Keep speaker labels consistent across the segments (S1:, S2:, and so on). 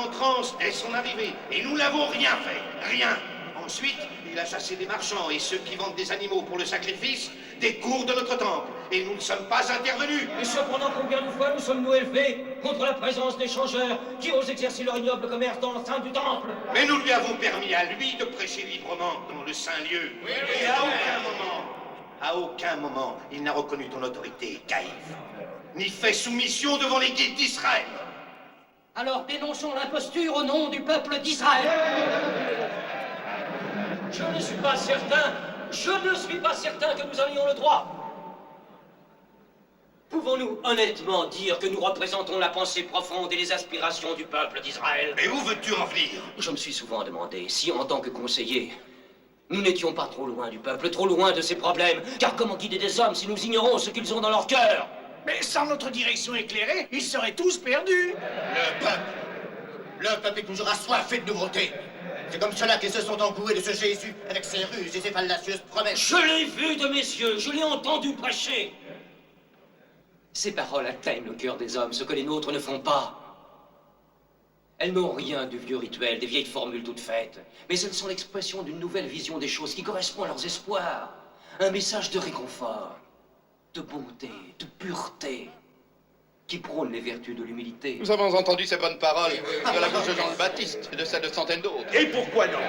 S1: en transe dès son arrivée, et nous n'avons rien fait, rien. Ensuite, il a chassé des marchands et ceux qui vendent des animaux pour le sacrifice des cours de notre temple, et nous ne sommes pas intervenus.
S2: Et cependant, combien de fois nous sommes-nous élevés contre la présence des changeurs qui osent exercer leur ignoble commerce dans l'enceinte du temple?
S1: Mais nous lui avons permis à lui de prêcher librement dans le saint lieu.
S3: Oui,
S1: et à aucun moment, il n'a reconnu ton autorité, Caïphe, ni fait soumission devant les guides d'Israël.
S4: Alors dénonçons l'imposture au nom du peuple d'Israël.
S2: Je ne suis pas certain que nous ayons le droit. Pouvons-nous honnêtement dire que nous représentons la pensée profonde et les aspirations du peuple d'Israël?
S1: Mais où veux-tu en venir?
S2: Je me suis souvent demandé si, en tant que conseiller, nous n'étions pas trop loin du peuple, trop loin de ses problèmes. Car comment guider des hommes si nous ignorons ce qu'ils ont dans leur cœur?
S3: Mais sans notre direction éclairée, ils seraient tous perdus.
S5: Le peuple est toujours assoiffé de nouveautés. C'est comme cela qu'ils se sont engoués de ce Jésus, avec ses ruses et ses fallacieuses promesses.
S2: Je l'ai vu de mes yeux, je l'ai entendu prêcher. Ces paroles atteignent le cœur des hommes, ce que les nôtres ne font pas. Elles n'ont rien du vieux rituel, des vieilles formules toutes faites. Mais elles sont l'expression d'une nouvelle vision des choses qui correspond à leurs espoirs. Un message de réconfort, de bonté, de pureté, qui prône les vertus de l'humilité.
S6: Nous avons entendu ces bonnes paroles de la bouche de Jean le Baptiste et de celle de centaines d'autres.
S7: Et pourquoi non?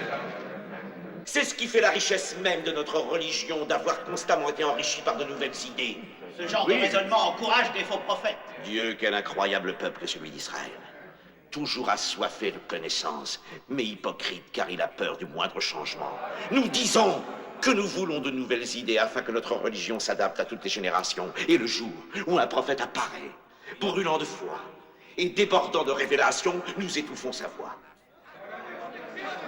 S7: C'est ce qui fait la richesse même de notre religion, d'avoir constamment été enrichi par de nouvelles idées.
S5: Ce genre de raisonnement encourage des faux prophètes.
S7: Dieu, quel incroyable peuple que celui d'Israël. Toujours assoiffé de connaissances, mais hypocrite car il a peur du moindre changement. Nous disons que nous voulons de nouvelles idées afin que notre religion s'adapte à toutes les générations. Et le jour où un prophète apparaît, brûlant de foi et débordant de révélations, nous étouffons sa voix.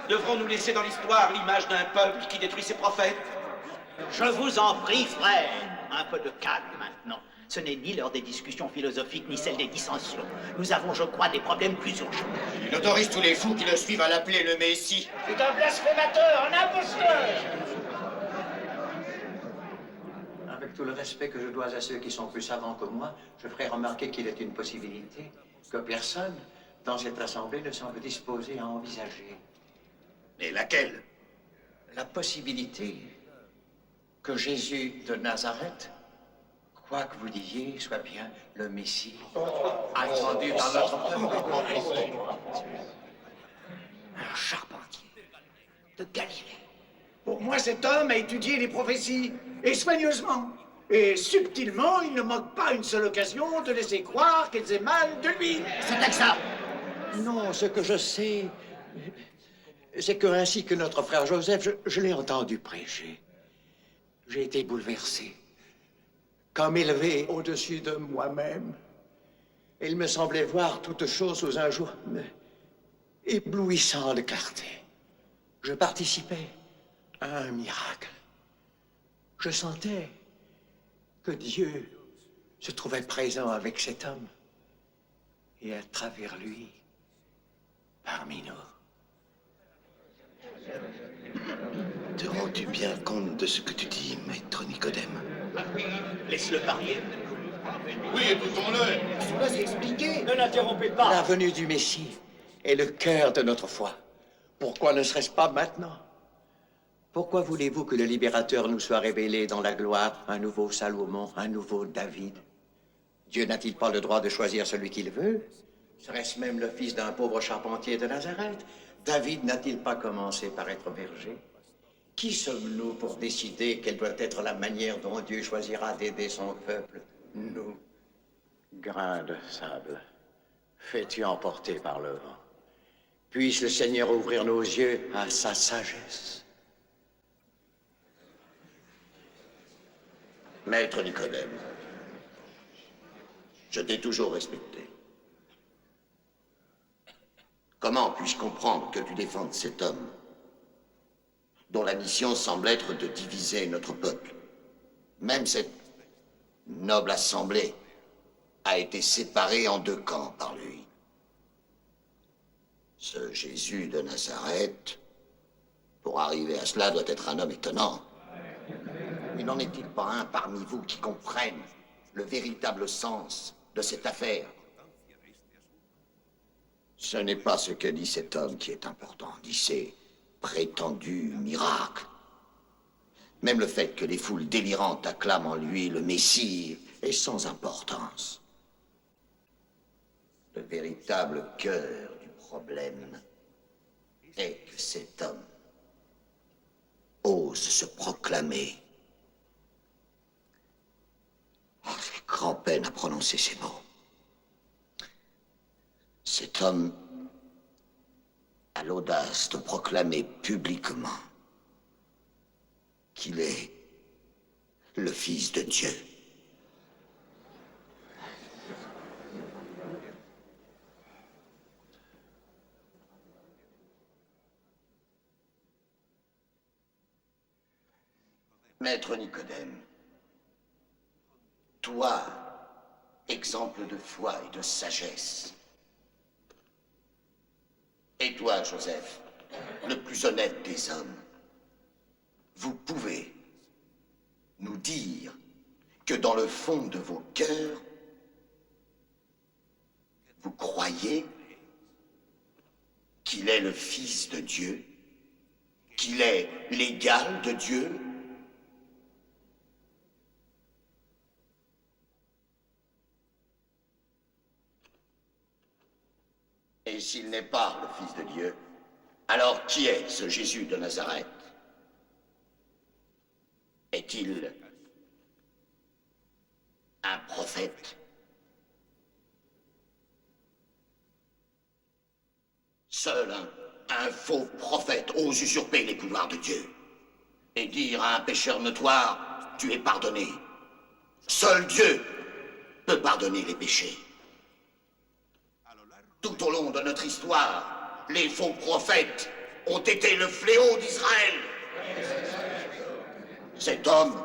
S7: Devrons-nous laisser dans l'histoire l'image d'un peuple qui détruit ses prophètes?
S5: Je vous en prie, frère, un peu de calme maintenant. Ce n'est ni l'heure des discussions philosophiques, ni celle des dissensions. Nous avons, je crois, des problèmes plus urgents.
S8: Il autorise tous les fous qui le suivent à l'appeler le Messie.
S3: C'est un blasphémateur, un imposteur.
S9: Avec tout le respect que je dois à ceux qui sont plus savants que moi, je ferai remarquer qu'il est une possibilité que personne dans cette assemblée ne semble disposé à envisager.
S1: Et laquelle?
S9: La possibilité que Jésus de Nazareth, quoi que vous disiez, soit bien le Messie attendu par notre peuple.
S5: Un charpentier de Galilée.
S3: Pour moi, cet homme a étudié les prophéties, et soigneusement. Et subtilement, il ne manque pas une seule occasion de laisser croire qu'elles émanent de lui.
S5: C'est exact.
S9: Non, ce que je sais, c'est que ainsi que notre frère Joseph, je l'ai entendu prêcher. J'ai été bouleversé, comme élevé au-dessus de moi-même. Il me semblait voir toutes choses sous un jour éblouissant de clarté. Je participais à un miracle. Je sentais que Dieu se trouvait présent avec cet homme et à travers lui, parmi nous.
S1: Te rends-tu bien compte de ce que tu dis, maître Nicodème?
S5: Laisse-le parler.
S8: Oui, écoutons-le.
S3: Cela s'est expliqué.
S2: Ne l'interrompez pas.
S9: La venue du Messie est le cœur de notre foi. Pourquoi ne serait-ce pas maintenant? Pourquoi voulez-vous que le libérateur nous soit révélé dans la gloire, un nouveau Salomon, un nouveau David? Dieu n'a-t-il pas le droit de choisir celui qu'il veut? Serait-ce même le fils d'un pauvre charpentier de Nazareth? David n'a-t-il pas commencé par être berger? Qui sommes-nous pour décider quelle doit être la manière dont Dieu choisira d'aider son peuple? Nous, grains de sable, fais-tu emporter par le vent. Puisse le Seigneur ouvrir nos yeux à sa sagesse.
S1: Maître Nicodème, je t'ai toujours respecté. Comment puis-je comprendre que tu défendes cet homme dont la mission semble être de diviser notre peuple? Même cette noble assemblée a été séparée en deux camps par lui. Ce Jésus de Nazareth, pour arriver à cela, doit être un homme étonnant. Mais n'en est-il pas un parmi vous qui comprenne le véritable sens de cette affaire? Ce n'est pas ce que dit cet homme qui est important, dit ses prétendus miracles. Même le fait que les foules délirantes acclament en lui le Messie est sans importance. Le véritable cœur du problème est que cet homme ose se proclamer. Oh, j'ai grand-peine à prononcer ces mots. Cet homme a l'audace de proclamer publiquement qu'il est le Fils de Dieu. Maître Nicodème, toi, exemple de foi et de sagesse, et toi, Joseph, le plus honnête des hommes, vous pouvez nous dire que dans le fond de vos cœurs, vous croyez qu'il est le Fils de Dieu, qu'il est l'égal de Dieu? Et s'il n'est pas le Fils de Dieu, alors qui est ce Jésus de Nazareth? Est-il un prophète? Seul un faux prophète ose usurper les pouvoirs de Dieu et dire à un pécheur notoire, tu es pardonné. Seul Dieu peut pardonner les péchés. Tout au long de notre histoire, les faux prophètes ont été le fléau d'Israël. Cet homme,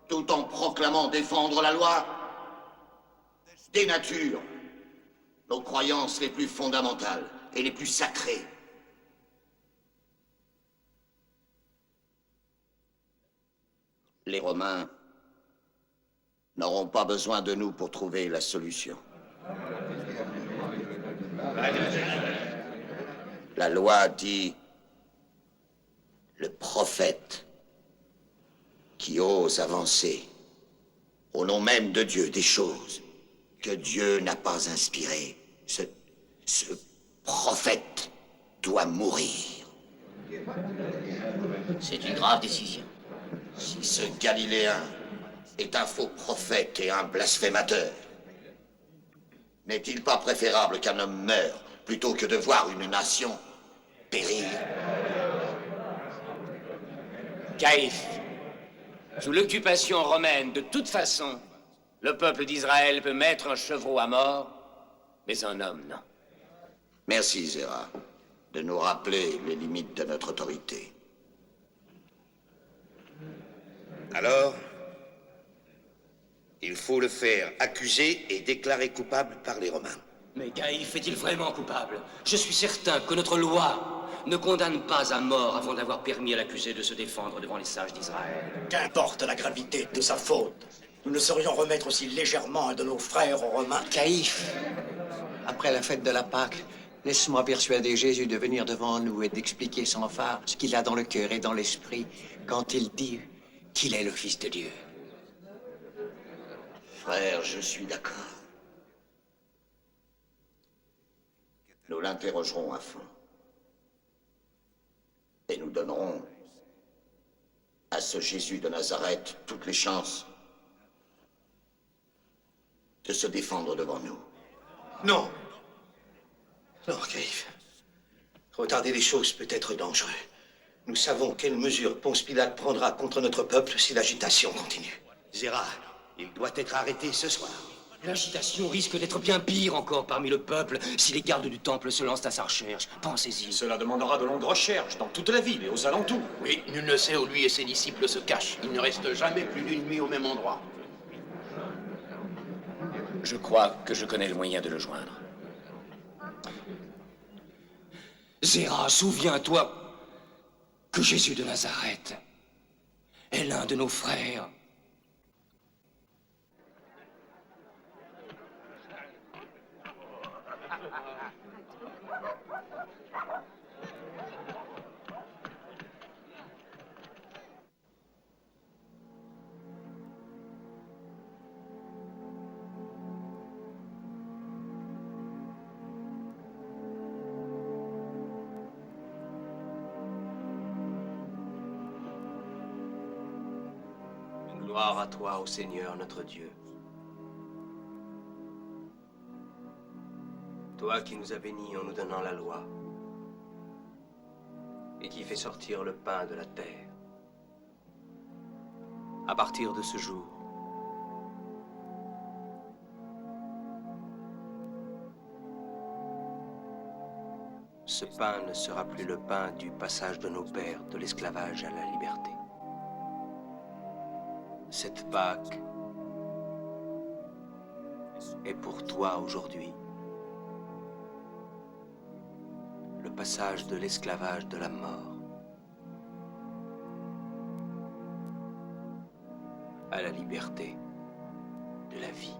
S1: tout en proclamant défendre la loi, dénature nos croyances les plus fondamentales et les plus sacrées. Les Romains n'auront pas besoin de nous pour trouver la solution. La loi dit le prophète qui ose avancer au nom même de Dieu des choses que Dieu n'a pas inspirées. Ce prophète doit mourir.
S4: C'est une grave décision.
S1: Si ce Galiléen est un faux prophète et un blasphémateur, n'est-il pas préférable qu'un homme meure plutôt que de voir une nation périr?
S2: Caïphe, sous l'occupation romaine, de toute façon, le peuple d'Israël peut mettre un chevreau à mort, mais un homme, non.
S1: Merci, Zéra, de nous rappeler les limites de notre autorité.
S7: Alors, il faut le faire accuser et déclarer coupable par les Romains.
S2: Mais Caïphe est-il vraiment coupable? Je suis certain que notre loi ne condamne pas à mort avant d'avoir permis à l'accusé de se défendre devant les sages d'Israël.
S3: Qu'importe la gravité de sa faute, nous ne saurions remettre aussi légèrement un de nos frères romains.
S9: Caïphe, après la fête de la Pâque, laisse-moi persuader Jésus de venir devant nous et d'expliquer sans phare ce qu'il a dans le cœur et dans l'esprit quand il dit qu'il est le Fils de Dieu.
S1: Frère, je suis d'accord. Nous l'interrogerons à fond. Et nous donnerons à ce Jésus de Nazareth toutes les chances de se défendre devant nous.
S10: Non. Non, Caïphe. Retarder les choses peut être dangereux. Nous savons quelles mesures Ponce Pilate prendra contre notre peuple si l'agitation continue.
S7: Zéra, il doit être arrêté ce soir.
S2: L'agitation risque d'être bien pire encore parmi le peuple si les gardes du temple se lancent à sa recherche. Pensez-y.
S3: Cela demandera de longues recherches dans toute la ville et aux alentours.
S6: Oui, nul ne sait où lui et ses disciples se cachent. Ils ne restent jamais plus d'une nuit au même endroit.
S2: Je crois que je connais le moyen de le joindre. Zéra, souviens-toi que Jésus de Nazareth est l'un de nos frères.
S11: Gloire à toi, ô Seigneur notre Dieu. Toi qui nous as bénis en nous donnant la loi et qui fais sortir le pain de la terre. À partir de ce jour, ce pain ne sera plus le pain du passage de nos pères de l'esclavage à la liberté. Cette Pâque est pour toi aujourd'hui le passage de l'esclavage de la mort à la liberté de la vie.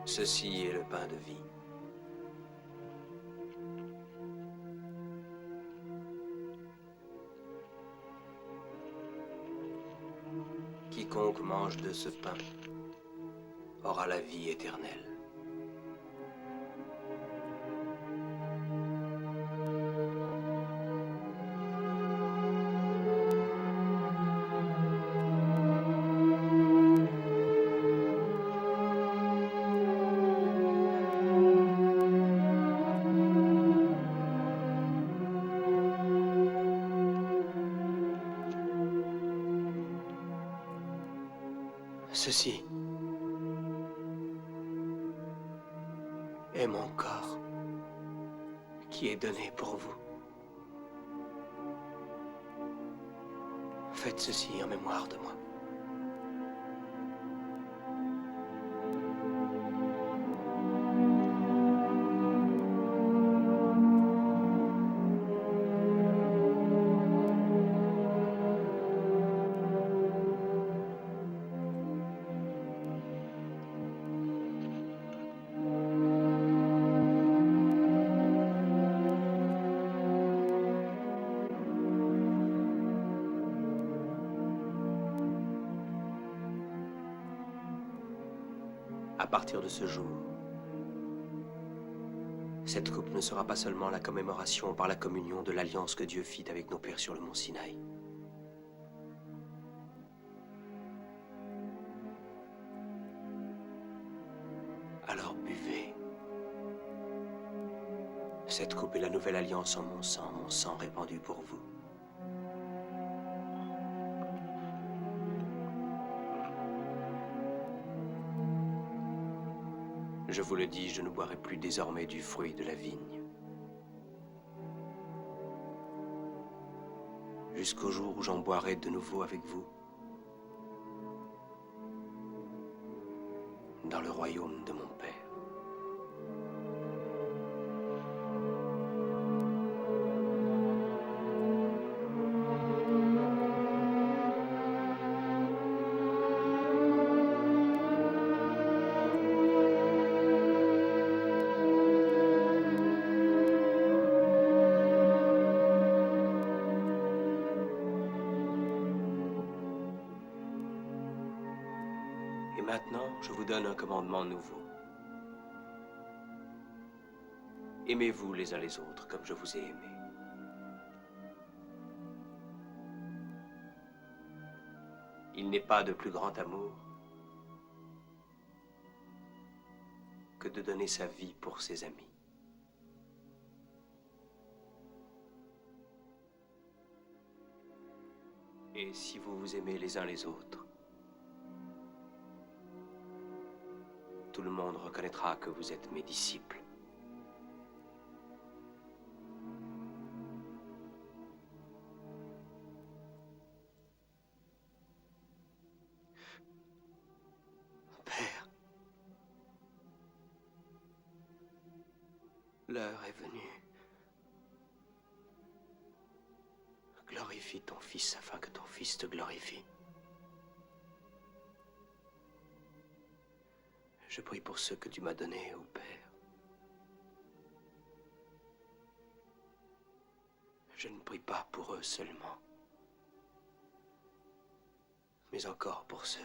S11: Ceci est le pain de vie. Quiconque mange de ce pain aura la vie éternelle. Ceci est mon corps qui est donné pour vous. Faites ceci en mémoire de moi. À partir de ce jour, cette coupe ne sera pas seulement la commémoration par la communion de l'alliance que Dieu fit avec nos pères sur le mont Sinaï. Alors buvez. Cette coupe est la nouvelle alliance en mon sang répandu pour vous. Je vous le dis, je ne boirai plus désormais du fruit de la vigne. Jusqu'au jour où j'en boirai de nouveau avec vous. Dans le royaume de mon Père. Et maintenant, je vous donne un commandement nouveau. Aimez-vous les uns les autres comme je vous ai aimé. Il n'est pas de plus grand amour que de donner sa vie pour ses amis. Et si vous vous aimez les uns les autres, tout le monde reconnaîtra que vous êtes mes disciples. Père, l'heure est venue. Glorifie ton Fils afin que ton Fils te glorifie. Je prie pour ceux que tu m'as donnés, ô Père. Je ne prie pas pour eux seulement, mais encore pour ceux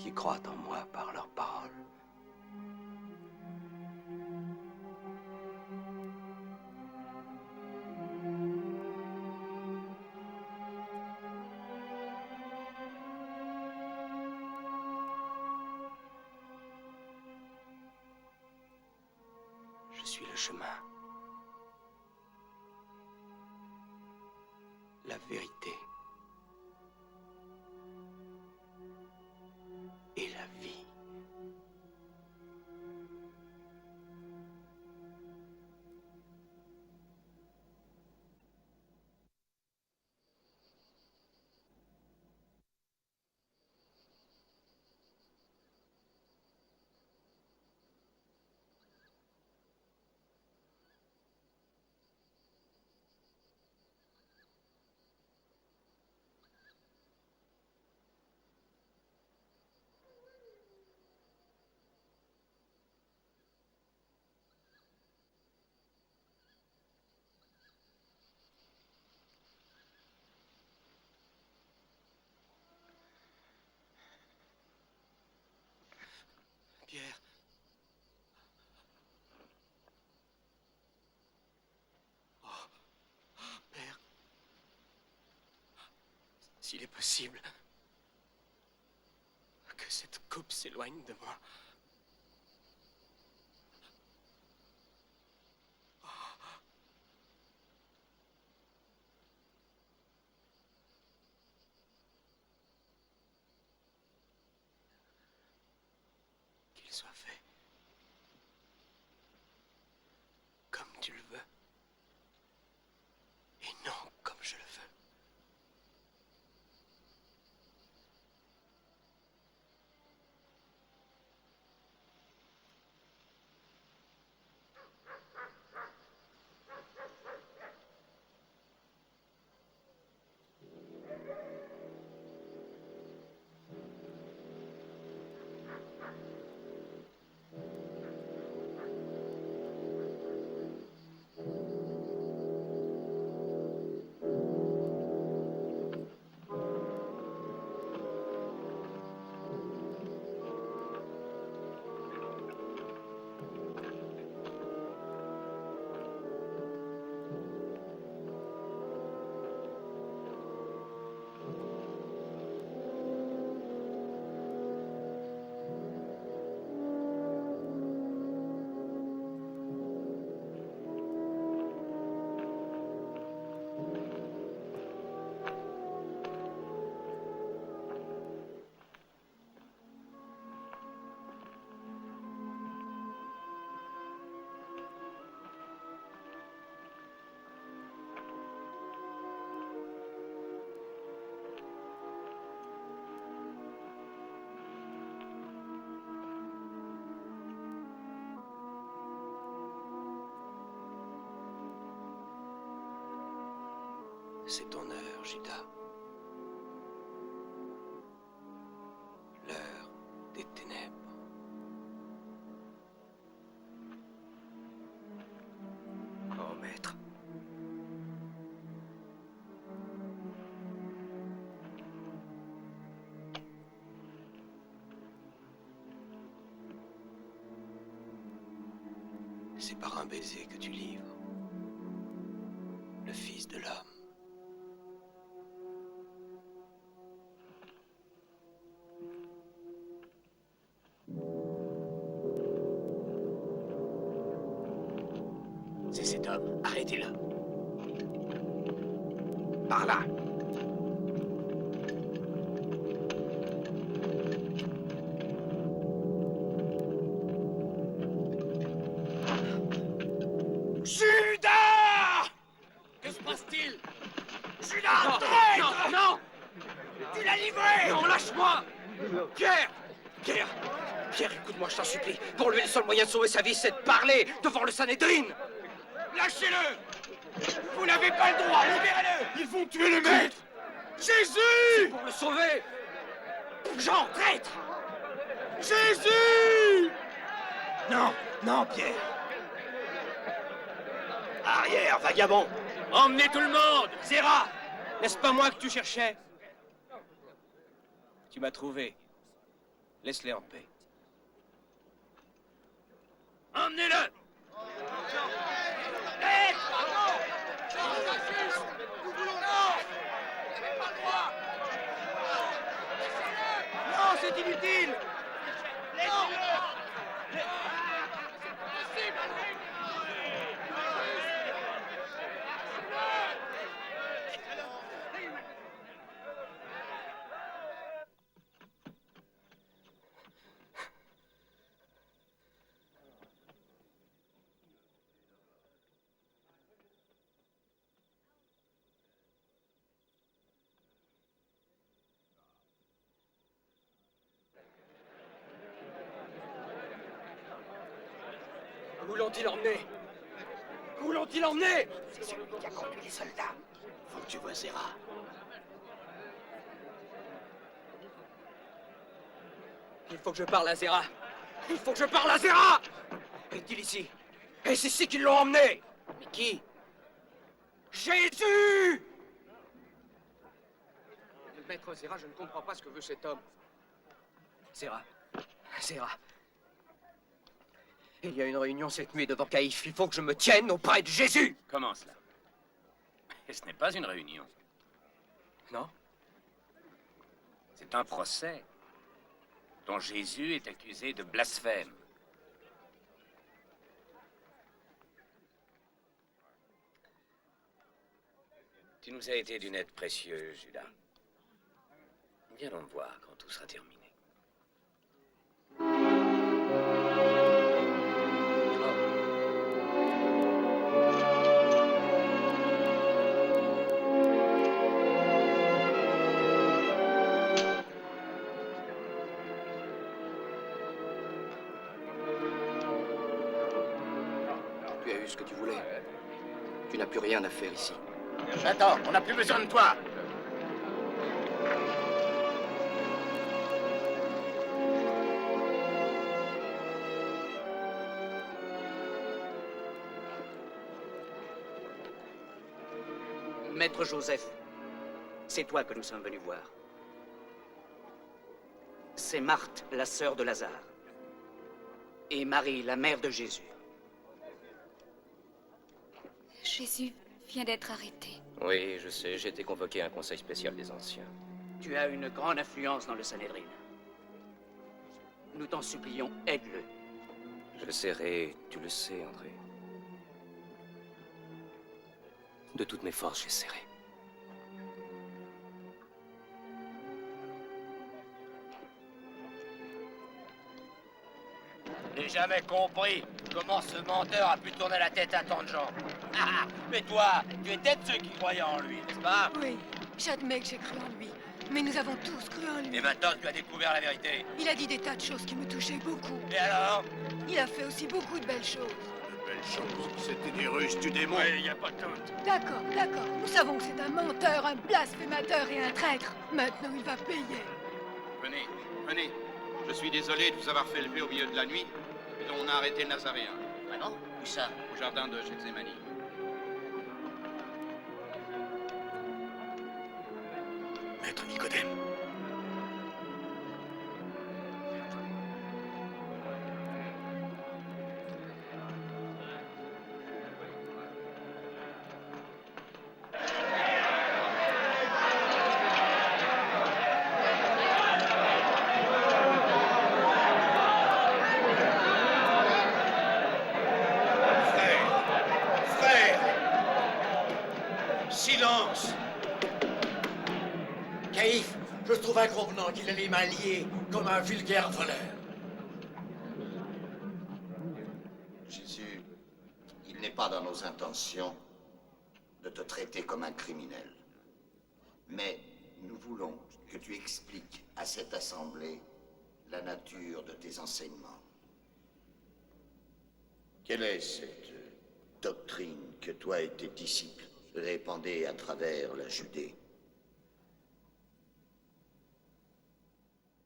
S11: qui croient en moi par leurs paroles. Je suis le chemin, la vérité et la vie.
S12: Pierre. Oh, Père. S'il est possible que cette coupe s'éloigne de moi. Qu'il soit fait comme tu le veux et non comme je le veux.
S11: C'est ton heure, Judas. L'heure des ténèbres.
S12: Oh, maître.
S11: C'est par un baiser que tu livres le Fils de l'homme.
S12: C'est cet homme. Arrêtez-le. Par là. Judas! Que se passe-t-il? Judas! Non, non, non! Tu l'as livré! Non, lâche-moi! Pierre! Pierre! Pierre, écoute-moi, je t'en supplie. Pour lui, le seul moyen de sauver sa vie, c'est de parler devant le Sanhédrin! Lâchez-le! Vous n'avez pas le droit! Libérez-le! Ils vont tuer le maître! Jésus! C'est pour le sauver! Jean, traître! Jésus! Non, non, Pierre! Arrière, vagabond! Emmenez tout le monde! Zéra! N'est-ce pas moi que tu cherchais? Tu m'as trouvé.
S11: Laisse-les en paix.
S12: Emmenez-le!
S11: Non, c'est inutile!
S12: Où l'ont-ils emmené? Où l'ont-ils emmené?
S7: C'est celui qui a conduit les soldats. Faut que tu vois Zera.
S12: Il faut que je parle à Zera. Il faut que je parle à Zera! Est-il ici? Est-ce ici qu'ils l'ont emmené?
S11: Mais qui?
S12: Jésus! Maître Zera, je ne comprends pas ce que veut cet homme. Zera. Zera. Il y a une réunion cette nuit devant Caïphe. Il faut que je me tienne auprès de Jésus!
S6: Comment cela? Et ce n'est pas une réunion.
S12: Non?
S6: C'est un procès dont Jésus est accusé de blasphème. Tu nous as été d'une aide précieuse, Judas. Viens donc voir quand tout sera terminé.
S11: Tu as eu ce que tu voulais. Tu n'as plus rien à faire ici.
S6: Attends, on n'a plus besoin de toi.
S5: Maître Joseph, c'est toi que nous sommes venus voir. C'est Marthe, la sœur de Lazare. Et Marie, la mère de Jésus.
S13: Jésus vient d'être arrêté.
S11: Oui, je sais, j'ai été convoqué à un conseil spécial des anciens.
S5: Tu as une grande influence dans le Sanhédrin. Nous t'en supplions, aide-le.
S11: Je l'essaierai, tu le sais, André. De toutes mes forces, j'essaierai.
S12: J'ai jamais compris comment ce menteur a pu tourner la tête à tant de gens. Ah, mais toi, tu étais de ceux qui croyaient en lui, n'est-ce pas?
S14: Oui, j'admets que j'ai cru en lui. Mais nous avons tous cru en lui.
S12: Et maintenant, tu as découvert la vérité.
S14: Il a dit des tas de choses qui me touchaient beaucoup.
S12: Et alors?
S14: Il a fait aussi beaucoup de belles choses.
S8: De belles choses. C'était des Russes, du démon.
S12: Oui, il n'y a pas de doute.
S14: D'accord, d'accord. Nous savons que c'est un menteur, un blasphémateur et un traître. Maintenant, il va payer.
S8: Venez, venez. Je suis désolé de vous avoir fait lever au milieu de la nuit. Mais on a arrêté le Nazaréen.
S5: Vraiment? Où ça?
S8: Au jardin de Gethsémani.
S10: Maître Nicodème.
S9: Silence! Caïphe, je trouve inconvenant qu'il ait les mains liées comme un vulgaire voleur.
S1: Jésus, il n'est pas dans nos intentions de te traiter comme un criminel. Mais nous voulons que tu expliques à cette assemblée la nature de tes enseignements. Quelle est cette doctrine que toi et tes disciples répandaient à travers la Judée?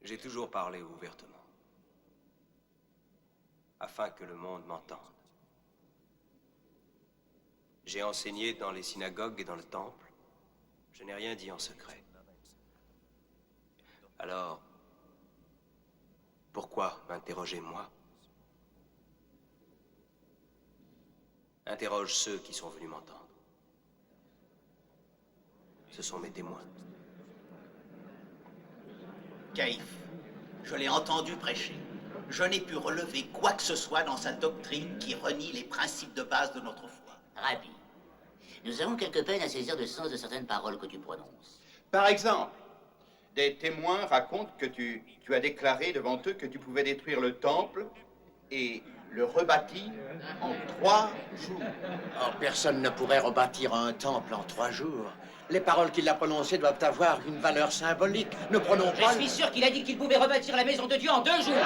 S11: J'ai toujours parlé ouvertement, afin que le monde m'entende. J'ai enseigné dans les synagogues et dans le temple. Je n'ai rien dit en secret. Alors, Pourquoi m'interroger moi? Interroge ceux qui sont venus m'entendre. Ce sont mes témoins.
S5: Caïphe, je l'ai entendu prêcher. Je n'ai pu relever quoi que ce soit dans sa doctrine qui renie les principes de base de notre foi.
S15: Rabbi, nous avons quelque peine à saisir le sens de certaines paroles que tu prononces.
S8: Par exemple, des témoins racontent que tu as déclaré devant eux que tu pouvais détruire le temple et le rebâtir en 3 jours.
S9: Oh, personne ne pourrait rebâtir un temple en 3 jours. Les paroles qu'il a prononcées doivent avoir une valeur symbolique. Ne prenons pas...
S4: Je suis sûr qu'il a dit qu'il pouvait rebâtir la maison de Dieu en 2 jours.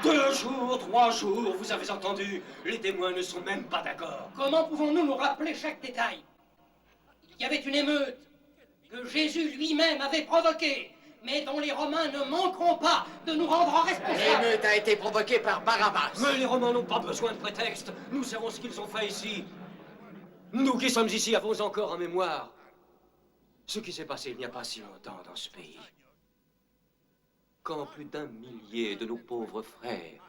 S2: 2 jours, 3 jours, vous avez entendu? Les témoins ne sont même pas d'accord.
S4: Comment pouvons-nous nous rappeler chaque détail? Il y avait une émeute que Jésus lui-même avait provoquée, mais dont les Romains ne manqueront pas de nous rendre responsables.
S9: L'émeute a été provoquée par Barabbas.
S2: Mais les Romains n'ont pas besoin de prétexte. Nous savons ce qu'ils ont fait ici. Nous qui sommes ici avons encore en mémoire ce qui s'est passé il n'y a pas si longtemps dans ce pays. Quand plus d'1 millier de nos pauvres frères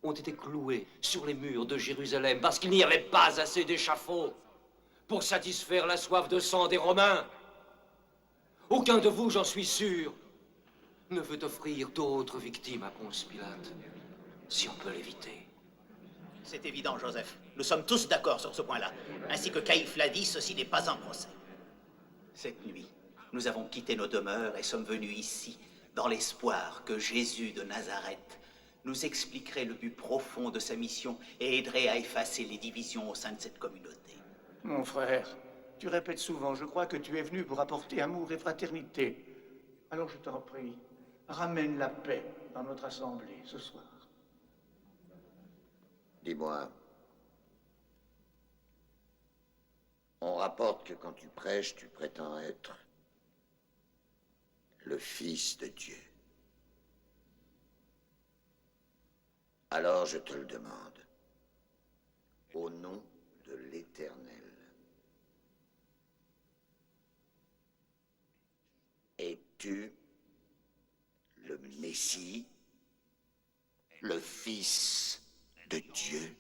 S2: ont été cloués sur les murs de Jérusalem parce qu'il n'y avait pas assez d'échafauds pour satisfaire la soif de sang des Romains. Aucun de vous, j'en suis sûr, ne veut offrir d'autres victimes à Ponce Pilate, si on peut l'éviter.
S5: C'est évident, Joseph. Nous sommes tous d'accord sur ce point-là. Ainsi que Caïphe l'a dit, ceci n'est pas un procès. Cette nuit, nous avons quitté nos demeures et sommes venus ici, dans l'espoir que Jésus de Nazareth nous expliquerait le but profond de sa mission et aiderait à effacer les divisions au sein de cette communauté.
S3: Mon frère, tu répètes souvent, je crois que tu es venu pour apporter amour et fraternité. Alors je t'en prie, ramène la paix dans notre assemblée ce soir.
S1: Dis-moi, on rapporte que quand tu prêches, tu prétends être le Fils de Dieu. Alors je te le demande, au nom de l'Éternel, es-tu le Messie, le Fils de Dieu?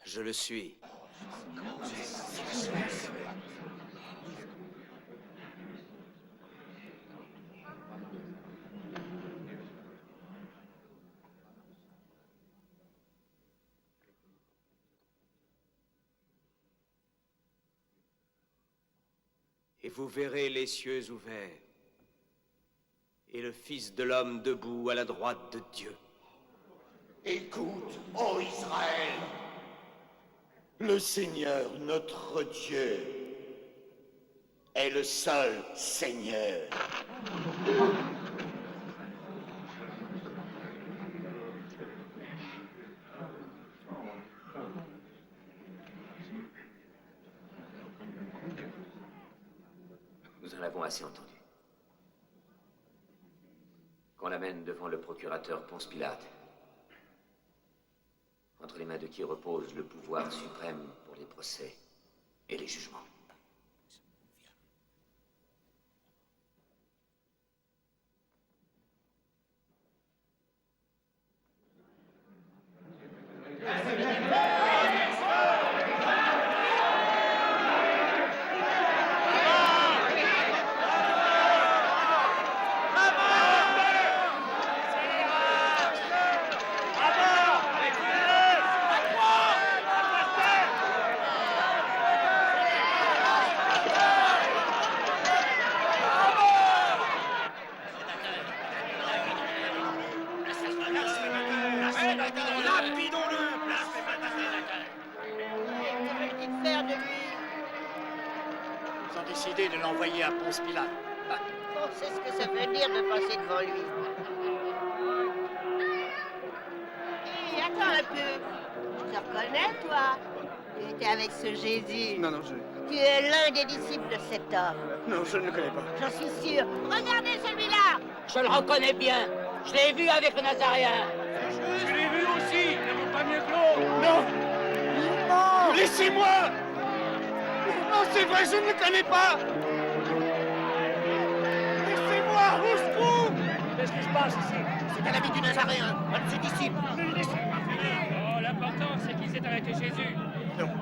S11: Je le suis. Et vous verrez les cieux ouverts et le Fils de l'homme debout à la droite de Dieu.
S1: Écoute, ô Israël, le Seigneur, notre Dieu, est le seul Seigneur.
S6: Nous en avons assez entendu. Qu'on l'amène devant le procurateur Ponce Pilate, entre les mains de qui repose le pouvoir suprême pour les procès et les jugements.
S3: De l'envoyer à Ponce Pilate.
S16: On sait ce que ça veut dire de passer devant lui. Hé, attends un peu. Je te reconnais, toi. Tu étais avec ce Jésus.
S3: Non,
S16: Tu es l'un des disciples de cet homme.
S3: Non, je ne le connais pas.
S16: J'en suis sûr. Regardez celui-là.
S4: Je le reconnais bien. Je l'ai vu avec le Nazaréen.
S3: Je l'ai vu aussi. Il ne vaut pas mieux que l'autre. Non.
S16: Il ment.
S12: Laissez-moi! Non, c'est vrai, je ne le connais pas! Laissez-moi, au secours! Qu'est-ce qui se passe ici?
S10: C'est un ami du Nazaréen, un de ses disciples.
S12: Oh, l'important, c'est qu'il s'est arrêté Jésus.
S17: Non.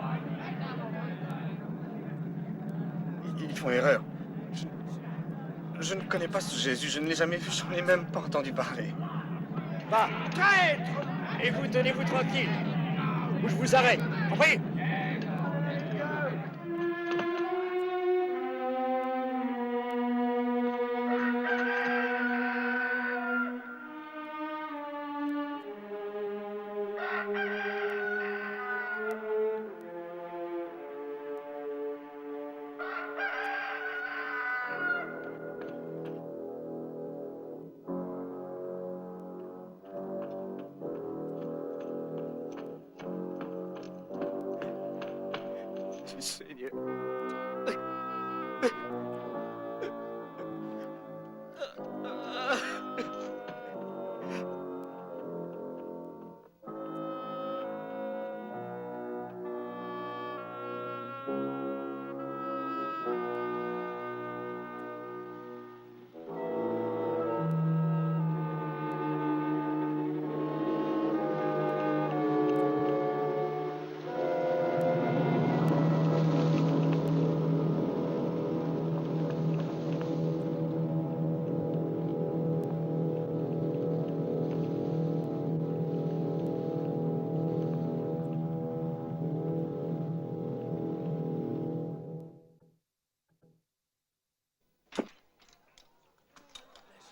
S17: Ils font erreur. Je ne connais pas ce Jésus, je ne l'ai jamais vu, j'en ai même pas entendu parler.
S12: Va, traître! Et vous tenez-vous tranquille, ou je vous arrête, compris?
S17: Seigneur.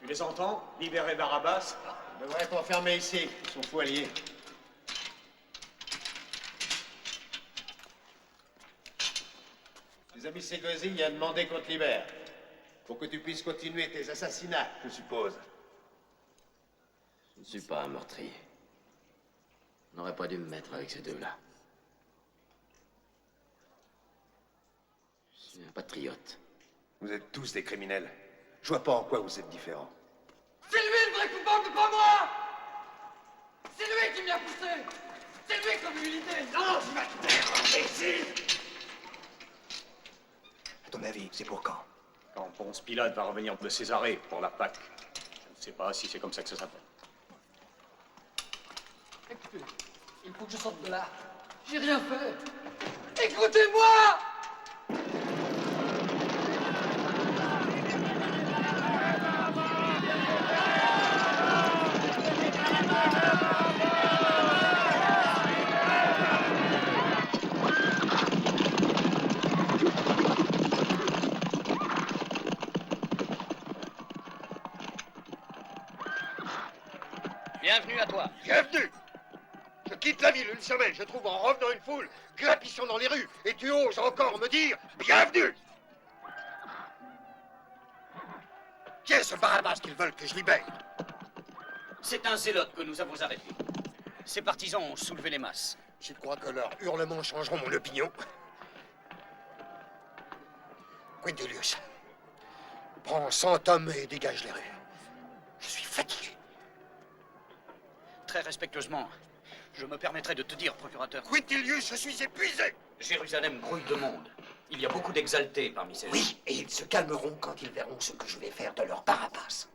S11: Tu les entends? Libérer Barabbas?
S9: On devrait être enfermés ici, ils sont fous alliés. Les amis Ségozil a demandé qu'on te libère. Pour que tu puisses continuer tes assassinats, je suppose.
S18: Je ne suis pas un meurtrier. On n'aurait pas dû me mettre avec ces deux-là. Je suis un patriote.
S17: Vous êtes tous des criminels. Je vois pas en quoi vous êtes différents.
S12: C'est lui le vrai coupable, pas moi! C'est lui qui m'y a poussé! C'est lui qui a eu l'idée! Non, je vais te faire, imbécile!
S17: À ton avis, c'est pour quand?
S11: Quand Ponce Pilate va revenir de Césarée pour la Pâque. Je ne sais pas si c'est comme ça que ça s'appelle.
S12: Écoutez, il faut que je sorte de là. J'ai rien fait. Écoutez-moi!
S19: Bienvenue à toi.
S20: Bienvenue! Je quitte la ville une semaine, je trouve en revenant une foule glapissant dans les rues, et tu oses encore me dire bienvenue! Qui est ce Barabbas qu'ils veulent que je libère?
S19: C'est un zélote que nous avons arrêté. Ses partisans ont soulevé les masses.
S20: Je crois que leurs hurlements changeront mon opinion. Quintilius, prends 100 hommes et dégage les rues. Je suis fatigué.
S19: Très respectueusement, je me permettrai de te dire, procurateur...
S20: Quintilius, je suis épuisé!
S19: Jérusalem grouille de monde. Il y a beaucoup d'exaltés parmi ces gens.
S20: Oui, et ils se calmeront quand ils verront ce que je vais faire de leur Barabbas.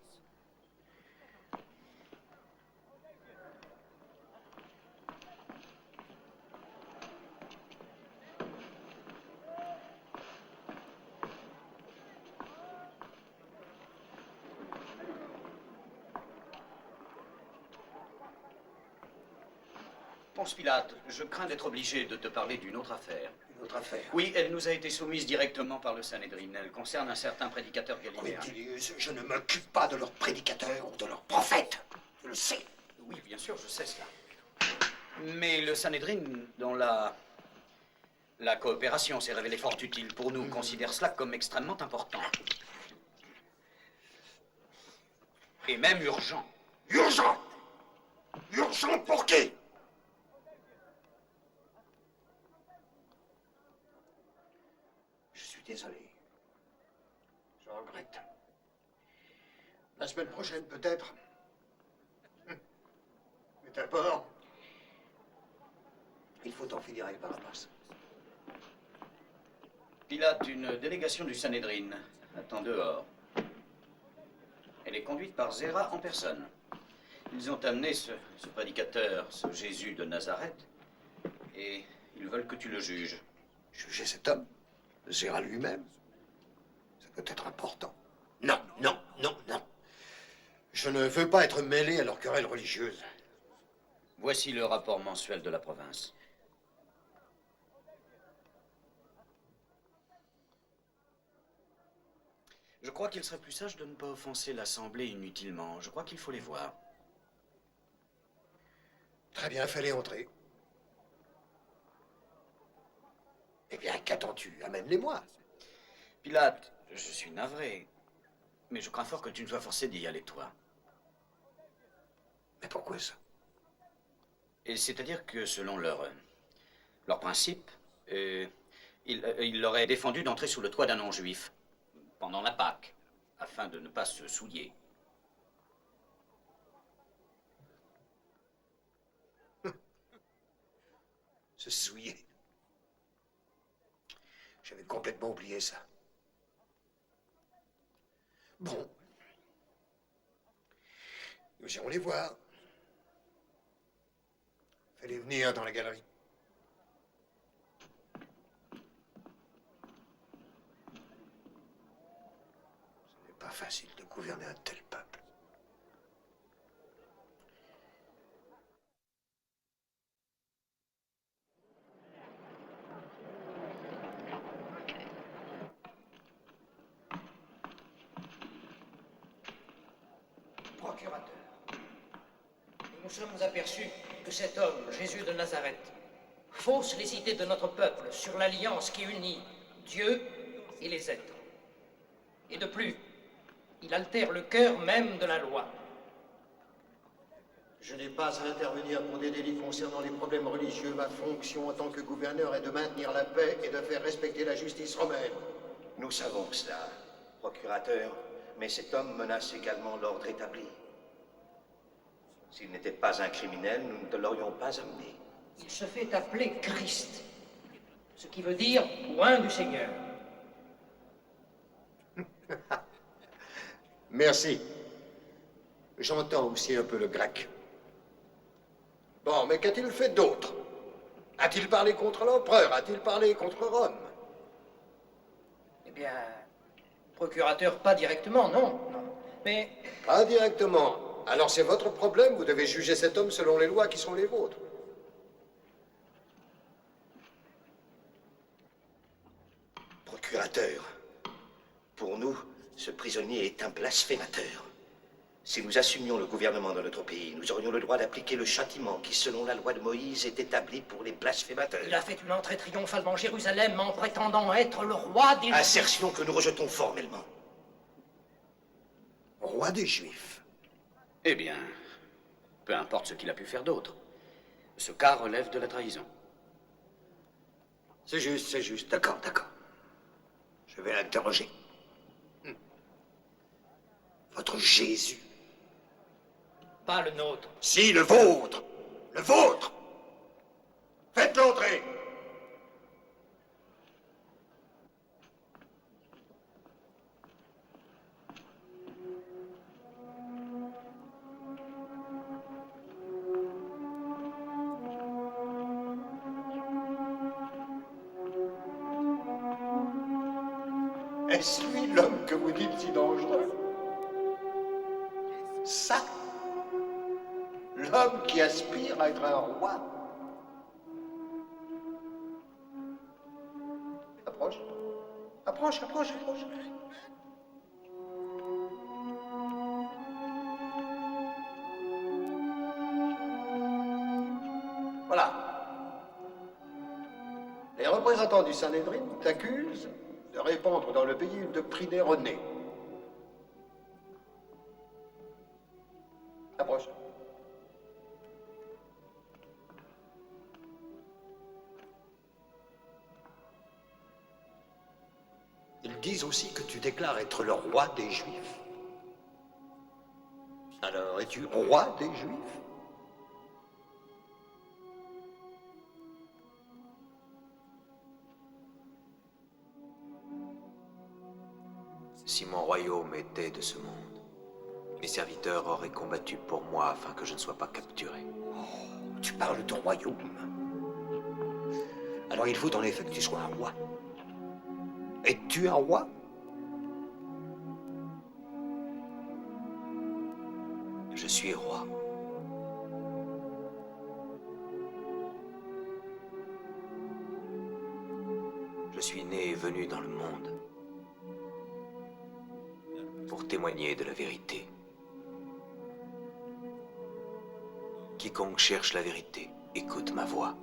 S19: Ponce Pilate, je crains d'être obligé de te parler d'une autre affaire.
S20: Une autre affaire?
S19: Oui, elle nous a été soumise directement par le Sanhédrin. Elle concerne un certain prédicateur galiléen.
S20: Quintilius, je ne m'occupe pas de leurs prédicateurs ou de leurs prophètes. Je le sais.
S19: Oui, bien sûr, je sais cela. Mais le Sanhédrin, dont la coopération s'est révélée fort utile pour nous, considère cela comme extrêmement important. Et même urgent.
S20: Urgent? Urgent pour qui? Je suis désolé. Je regrette. La semaine prochaine, peut-être. Mais d'abord, il faut en finir avec Barabbas.
S19: Pilate, une délégation du Sanhédrin attend dehors. Elle est conduite par Zéra en personne. Ils ont amené ce prédicateur, ce Jésus de Nazareth, et ils veulent que tu le juges.
S20: Juger cet homme? Zéra lui-même? Ça peut être important.
S10: Non, non, non, non. Je ne veux pas être mêlé à leur querelle religieuse.
S19: Voici le rapport mensuel de la province. Je crois qu'il serait plus sage de ne pas offenser l'Assemblée inutilement. Je crois qu'il faut les voir.
S10: Très bien, fais-les entrer. Eh bien, qu'attends-tu? Amène-les-moi.
S19: Pilate, je suis navré, mais je crains fort que tu ne sois forcé d'y aller, toi.
S10: Mais pourquoi ça?
S19: Et c'est-à-dire que selon leur principe, il leur est défendu d'entrer sous le toit d'un non-juif pendant la Pâque, afin de ne pas se souiller.
S10: Se souiller. J'avais complètement oublié ça. Bon. Nous irons les voir. Fais-les venir dans la galerie. Ce n'est pas facile de gouverner un tel peuple.
S4: Procurateur, nous nous sommes aperçus que cet homme, Jésus de Nazareth, fausse les idées de notre peuple sur l'alliance qui unit Dieu et les êtres. Et de plus, il altère le cœur même de la loi.
S10: Je n'ai pas à intervenir pour des délits concernant les problèmes religieux. Ma fonction en tant que gouverneur est de maintenir la paix et de faire respecter la justice romaine.
S20: Nous savons cela, procurateur, mais cet homme menace également l'ordre établi. S'il n'était pas un criminel, nous ne te l'aurions pas amené.
S4: Il se fait appeler Christ, ce qui veut dire loin du Seigneur.
S10: Merci. J'entends aussi un peu le grec. Bon, mais qu'a-t-il fait d'autre? A-t-il parlé contre l'empereur? A-t-il parlé contre Rome?
S4: Eh bien, procurateur, pas directement, non. Mais...
S10: Pas directement. Alors c'est votre problème, vous devez juger cet homme selon les lois qui sont les vôtres.
S20: Procurateur, pour nous, ce prisonnier est un blasphémateur. Si nous assumions le gouvernement de notre pays, nous aurions le droit d'appliquer le châtiment qui, selon la loi de Moïse, est établi pour les blasphémateurs.
S4: Il a fait une entrée triomphale en Jérusalem en prétendant être le roi des Juifs.
S20: Assertion que nous rejetons formellement.
S10: Roi des Juifs?
S19: Eh bien, peu importe ce qu'il a pu faire d'autre. Ce cas relève de la trahison.
S10: C'est juste. D'accord, d'accord. Je vais l'interroger. Votre Jésus.
S4: Pas le nôtre.
S10: Si, le vôtre. Le vôtre. Faites-le entrer. Est-ce lui l'homme que vous dites si dangereux? Ça? L'homme qui aspire à être un roi? Approche. Approche. Voilà. Les représentants du Sanhédrin t'accusent de répandre dans le pays une doctrine erronée. Approche. Ils disent aussi que tu déclares être le roi des Juifs. Alors, es-tu roi des Juifs?
S11: Si mon royaume était de ce monde, mes serviteurs auraient combattu pour moi afin que je ne sois pas capturé.
S10: Oh, tu parles de royaume. Alors il faut en effet que tu sois un roi. Es-tu un roi?
S11: Je suis roi. Je suis né et venu dans le monde pour témoigner de la vérité. Quiconque cherche la vérité, écoute ma voix.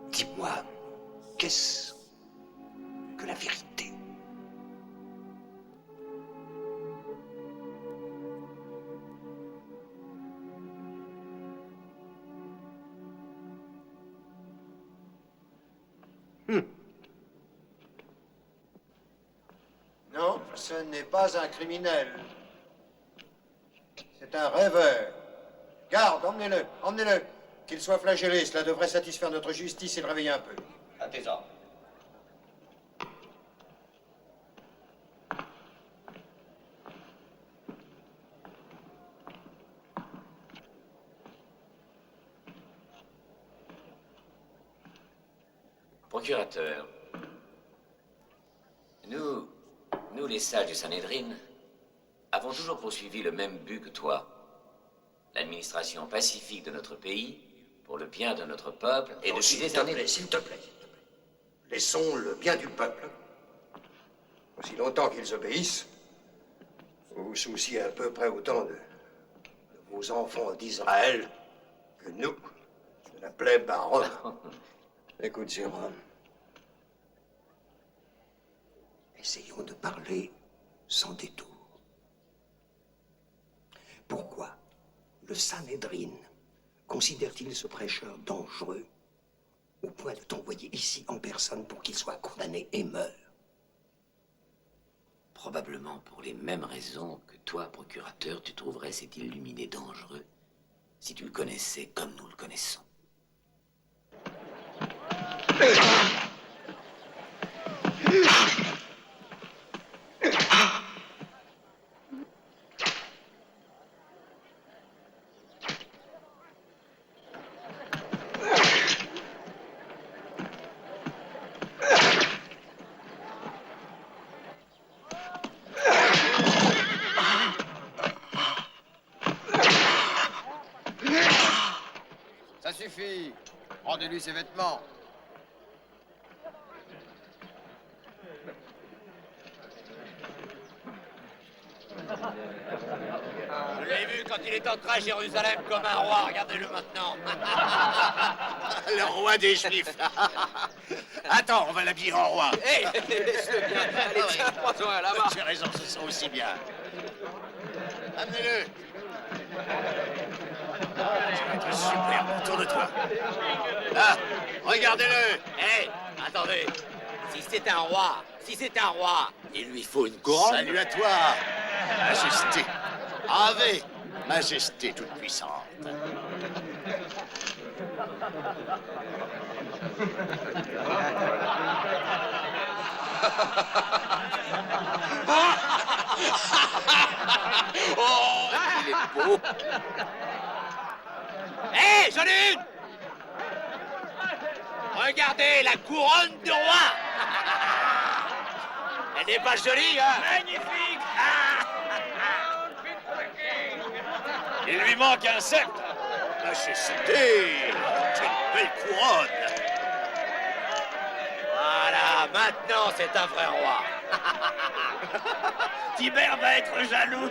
S10: Dis-moi, qu'est-ce que la vérité?
S21: Non, ce n'est pas un criminel. C'est un rêveur. Garde, emmenez-le, emmenez-le. Qu'il soit flagellé, cela devrait satisfaire notre justice et le réveiller un peu.
S19: À tes ordres.
S6: Procurateur, nous les sages du Sanhédrin, avons toujours poursuivi le même but que toi. L'administration pacifique de notre pays, pour le bien de notre peuple, et
S10: Non,
S6: depuis des
S10: s'il te
S6: années...
S10: plaît, s'il te plaît, s'il te plaît. Laissons le bien du peuple. Aussi longtemps qu'ils obéissent, vous vous souciez à peu près autant de vos enfants d'Israël que nous, de la plèbe à Rome. Écoute, Jérôme. Essayons de parler sans détour. Pourquoi le Sanhédrin considère-t-il ce prêcheur dangereux au point de t'envoyer ici en personne pour qu'il soit condamné et meure?
S6: Probablement pour les mêmes raisons que toi, procurateur, tu trouverais cet illuminé dangereux si tu le connaissais comme nous le connaissons.
S21: Ça suffit. Rendez-lui ses vêtements.
S12: Je l'ai vu quand il est entré à Jérusalem comme un roi, regardez-le maintenant.
S7: Le roi des Juifs. Attends, on va l'habiller en roi.
S12: Hé, laisse-le bien. Allez, tiens, prends-toi là-bas.
S7: Tu as raison, ce sera aussi bien. Amenez-le. Ça va être superbe. Tourne-toi.
S12: Là, regardez-le. Hé, attendez. Si c'est un roi,
S7: il lui faut une couronne. Salut à toi, Majesté. Ave, Majesté toute puissante.
S12: Oh, il est beau. Hé, j'en ai une. Regardez la couronne de roi. Elle n'est pas jolie, hein? Magnifique.
S7: Il lui manque un sceptre. Majesté, quelle belle couronne.
S12: Voilà, maintenant c'est un vrai roi. Tibère va être jaloux.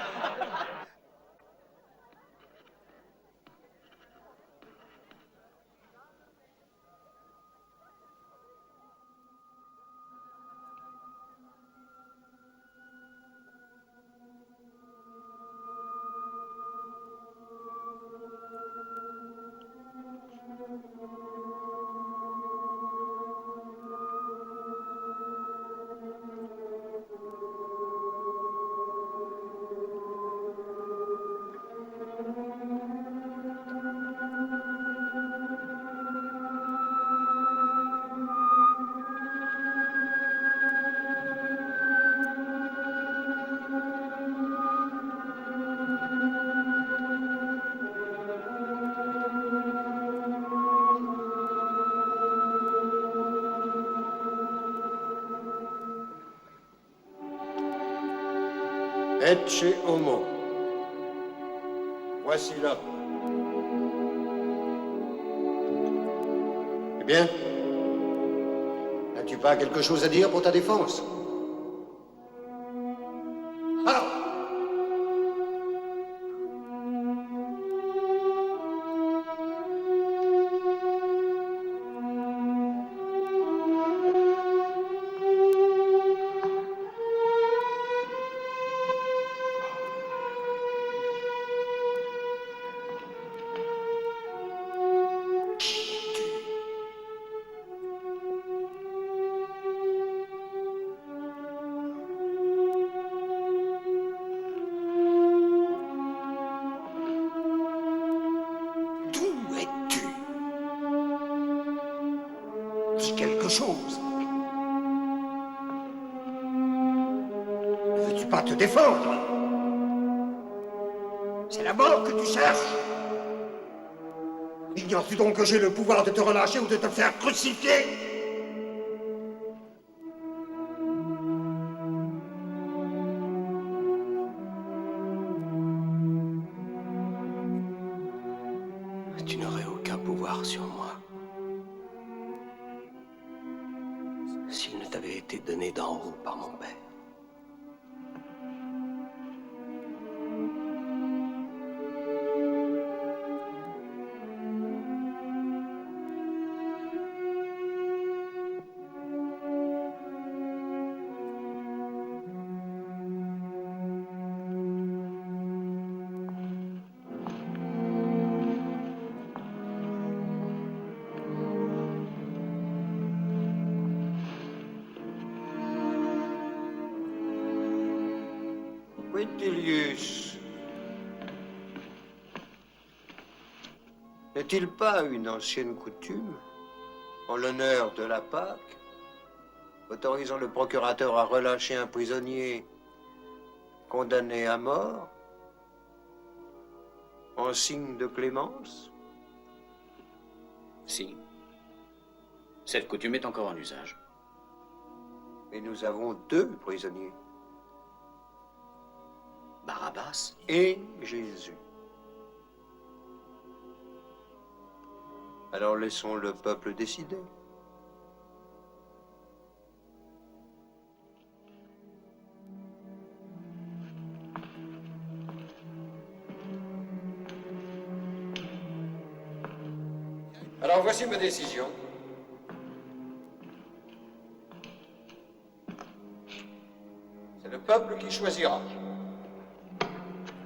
S21: Ecce homo. Voici l'homme. Eh bien, n'as-tu pas quelque chose à dire pour ta défense? Alors, dis quelque chose. Ne veux-tu pas te défendre? C'est la mort que tu cherches? Ignores-tu donc que j'ai le pouvoir de te relâcher ou de te faire crucifier?
S11: Tu n'aurais aucun pouvoir sur moi. S'il ne t'avait été donné d'en haut par mon père.
S9: Quintilius, n'est-il pas une ancienne coutume, en l'honneur de la Pâque, autorisant le procurateur à relâcher un prisonnier condamné à mort, en signe de clémence?
S19: Si. Cette coutume est encore en usage.
S9: Et nous avons 2 prisonniers.
S19: Barabbas
S9: et Jésus. Alors laissons le peuple décider.
S21: Alors voici ma décision. C'est le peuple qui choisira.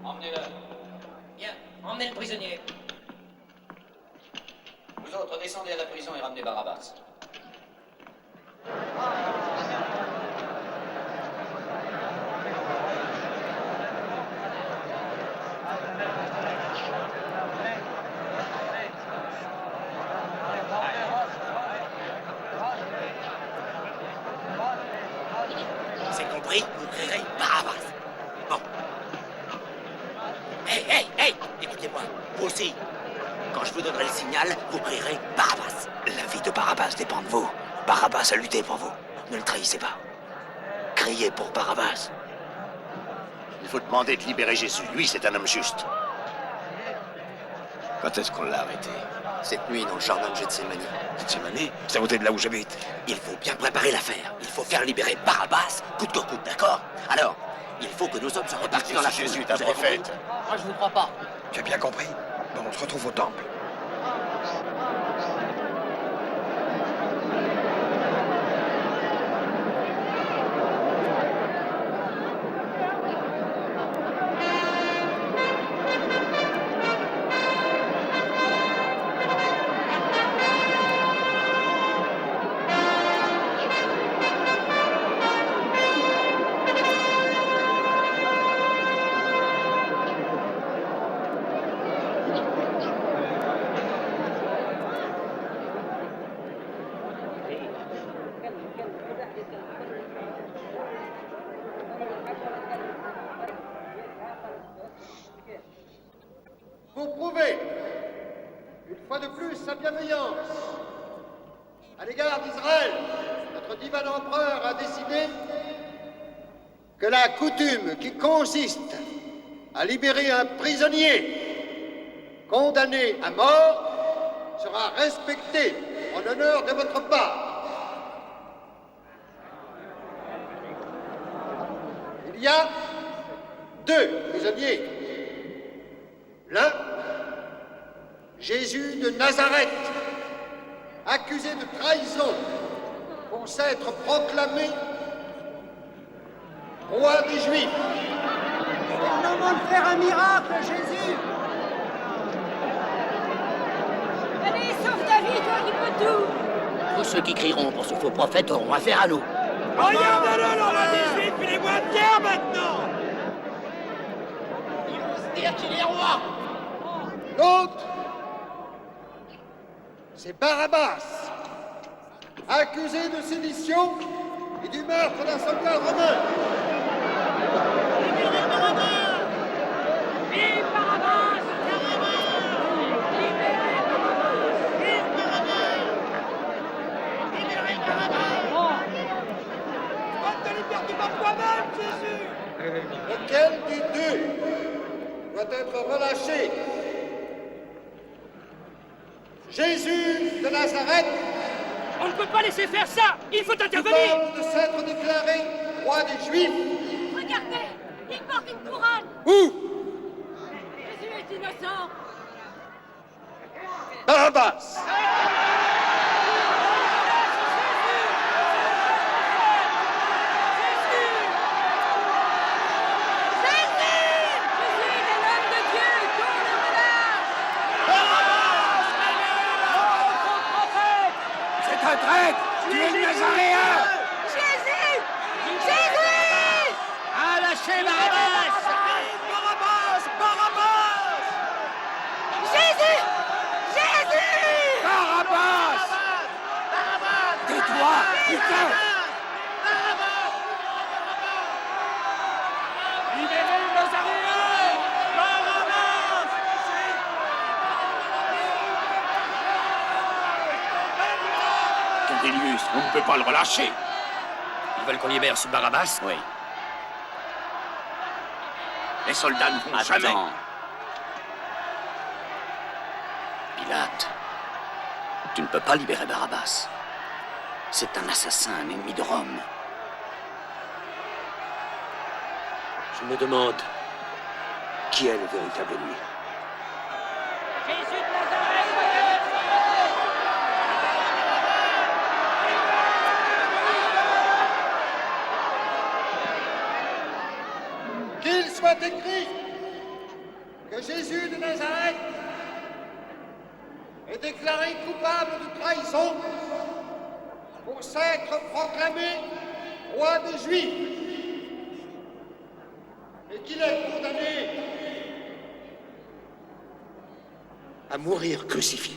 S4: Emmenez-le. Bien, emmenez le prisonnier.
S19: Vous autres, descendez à la prison et ramenez Barabbas.
S5: C'est compris? Vous crierez Barabbas. Bon. Hey, écoutez-moi, vous aussi. Quand je vous donnerai le signal, vous crierez Barabbas. La vie de Barabbas dépend de vous. Barabbas a lutté pour vous. Ne le trahissez pas. Criez pour Barabbas.
S7: Il faut demander de libérer Jésus. Lui, c'est un homme juste.
S18: Quand est-ce qu'on l'a arrêté?
S5: Cette nuit, dans le jardin de Gethsémani.
S18: Gethsémani? C'est à côté de là où j'habite.
S5: Il faut bien préparer l'affaire. Il faut faire libérer Barabbas, coûte que coûte, d'accord? Alors, il faut que nos hommes soient répartis dans la foule.
S7: Jésus est un prophète.
S4: Moi, je vous crois pas.
S18: Tu as bien compris? Bon, on se retrouve au temple.
S21: Pour prouver, une fois de plus, sa bienveillance à l'égard d'Israël, notre divin empereur a décidé que la coutume qui consiste à libérer un prisonnier condamné à mort sera respectée en l'honneur de votre part. Il y a 2 prisonniers. L'un, Jésus de Nazareth, accusé de trahison pour s'être proclamé roi des Juifs.
S3: C'est le moment de faire un miracle, Jésus.
S14: Allez, sauve ta vie, toi qui peux tout.
S15: Tous ceux qui crieront pour ce faux prophète auront affaire à nous.
S12: Regardez-le, le roi des Juifs, il est moins de guerre maintenant.
S15: Ils vont se dire qu'il est roi.
S21: L'autre, c'est Barabbas, accusé de sédition et du meurtre d'un soldat romain.
S12: Libérez Barabbas! Vive Barabbas! Libérez Barabbas! Vive Barabbas! Libérez Barabbas! On ne te libère pas toi-même, Jésus!
S21: Lequel des 2 doit être relâché? Jésus de Nazareth.
S12: On ne peut pas laisser faire ça! Il faut intervenir!
S21: Coupable de s'être déclaré roi des Juifs.
S14: Regardez, il porte une couronne.
S21: Où?
S14: Jésus est innocent.
S21: Barabbas.
S12: Un traître! Tu es le Nazaréen!
S14: Jésus! Jésus!
S12: Ah, lâchez Barabbas! Barabbas! Barabbas!
S14: Jésus! Jésus!
S12: Barabbas! Tais-toi, putain! Libérez le Nazaréen! Barabbas!
S13: Cornelius, on ne peut pas le relâcher.
S18: Ils veulent qu'on libère ce Barabbas? Oui.
S13: Les soldats ne vont jamais.
S18: Pilate, tu ne peux pas libérer Barabbas. C'est un assassin, un ennemi de Rome. Je me demande qui est le véritable ennemi.
S12: Jésus de Nazareth!
S21: Qu'il soit écrit que Jésus de Nazareth est déclaré coupable de trahison pour s'être proclamé roi des Juifs et qu'il est condamné
S18: À mourir crucifié.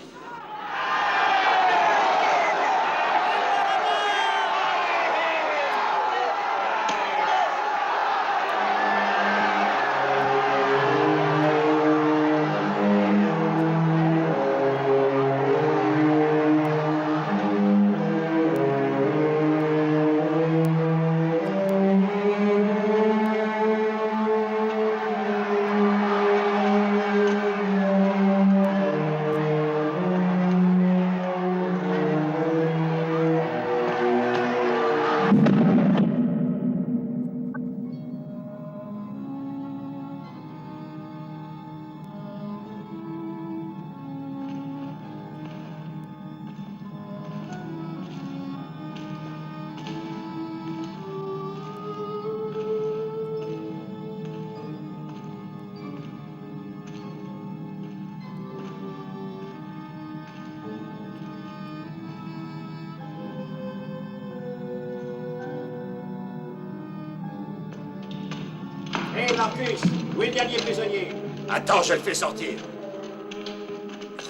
S21: Hé, Marcus, où est le dernier prisonnier?
S13: Attends, je le fais sortir.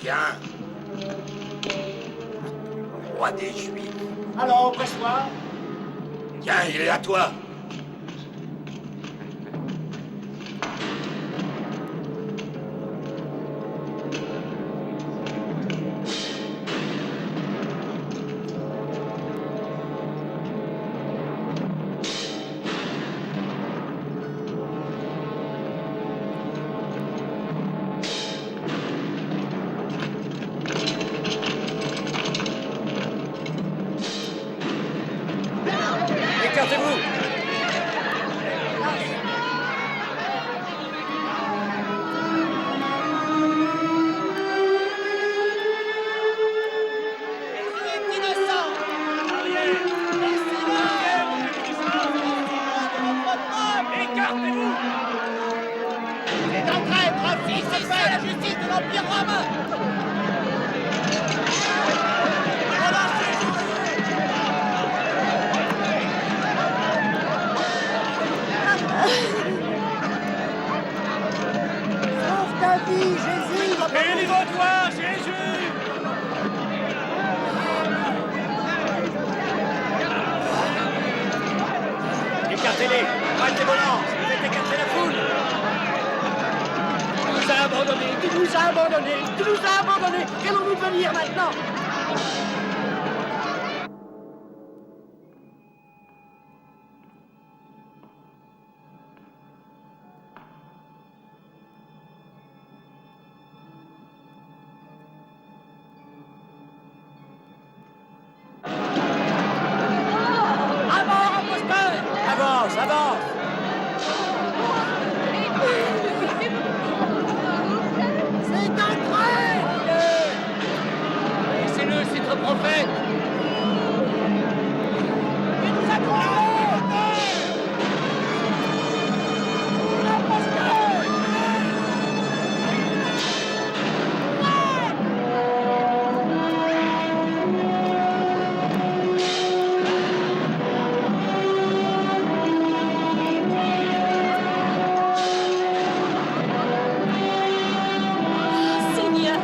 S13: Viens. Roi des Juifs.
S21: Alors, presse-toi.
S13: Tiens, il est à toi.
S11: Écartez-vous!
S12: C'est un traître, un fils et fait la justice de l'Empire romain.
S16: Sauve ta vie, Jésus!
S12: Délivre-toi, Jésus!
S11: Écartez-les! Arrêtez vos lances! Faites écarter la foule!
S12: Tu nous as abandonnés! Tu nous as abandonnés! Tu nous as abandonnés! Qu'allons-nous devenir maintenant?
S11: Avance, avance!
S12: C'est un traître! Laissez-le, c'est un prophète! Il nous a trompés!
S16: Seigneur!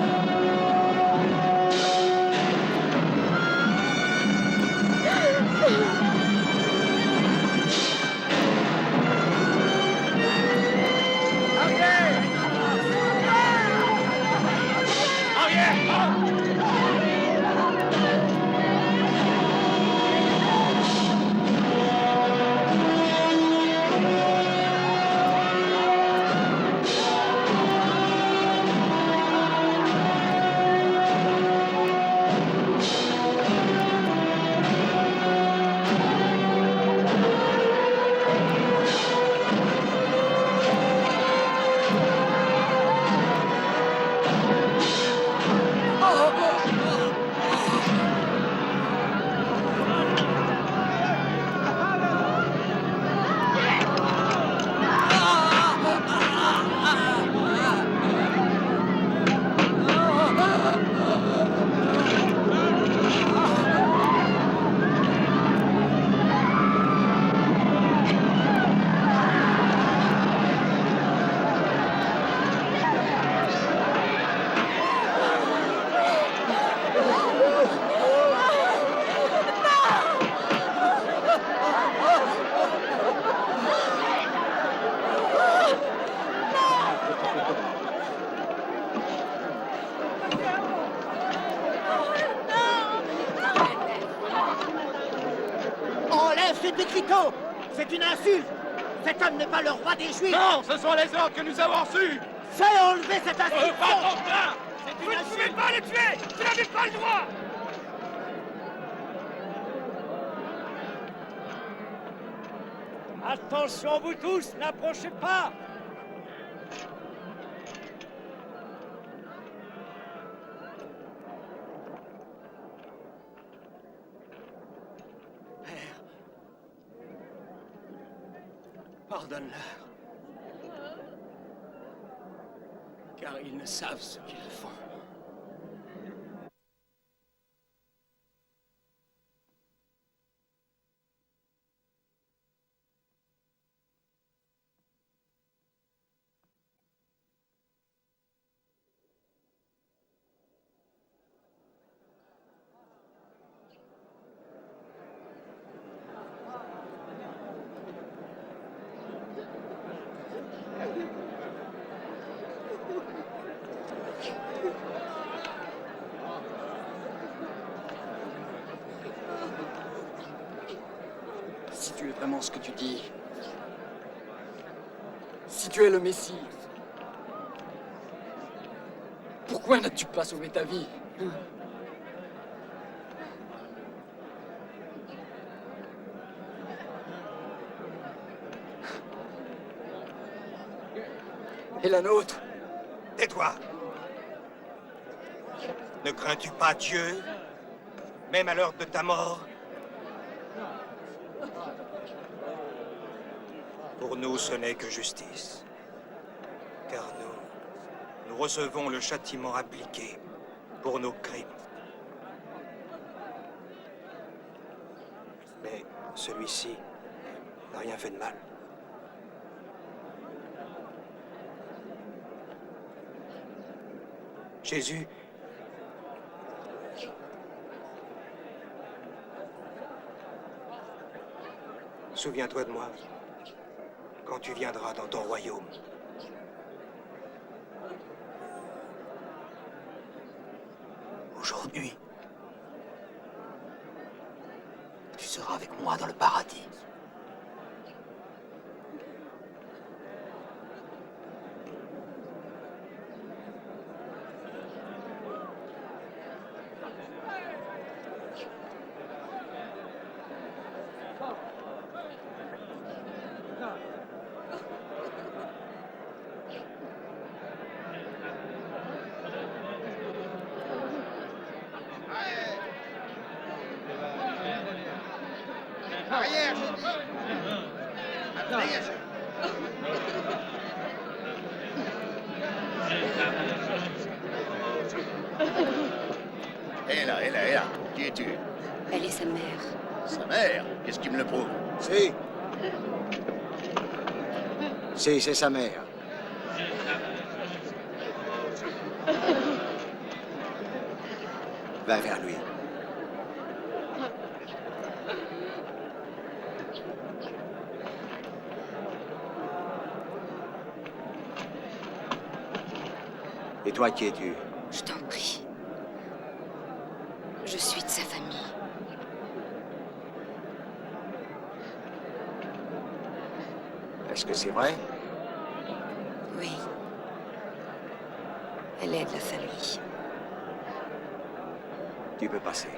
S12: Enlève cet écriteau! C'est une insulte! Cet homme n'est pas le roi des Juifs!
S13: Non, ce sont les ordres que nous avons reçus!
S12: Fais enlever cette insulte!
S13: Pas trop plein!
S12: Vous ne pouvez pas le tuer! Vous n'avez pas le droit!
S11: Attention, vous tous, n'approchez pas! Père, pardonne-leur, car ils ne savent ce qu'ils font.
S8: Si tu es vraiment ce que tu dis, si tu es le Messie, pourquoi n'as-tu pas sauvé ta vie? Et la nôtre?
S10: Tais-toi. Ne crains-tu pas Dieu, même à l'heure de ta mort? Pour nous, ce n'est que justice. Car nous recevons le châtiment appliqué pour nos crimes. Mais celui-ci n'a rien fait de mal. Jésus, souviens-toi de moi quand tu viendras dans ton royaume.
S18: Aujourd'hui, tu seras avec moi dans le paradis.
S21: Arrière, je dis. Dégage.
S2: Hé là, qui es-tu?
S22: Elle est sa mère.
S2: Sa mère? Qu'est-ce qui me le prouve?
S21: Si. Si, c'est sa mère. Va vers lui. Et toi, qui es-tu?
S22: Je t'en prie. Je suis de sa famille.
S21: Est-ce que c'est vrai?
S22: Oui. Elle est de la famille.
S21: Tu peux passer.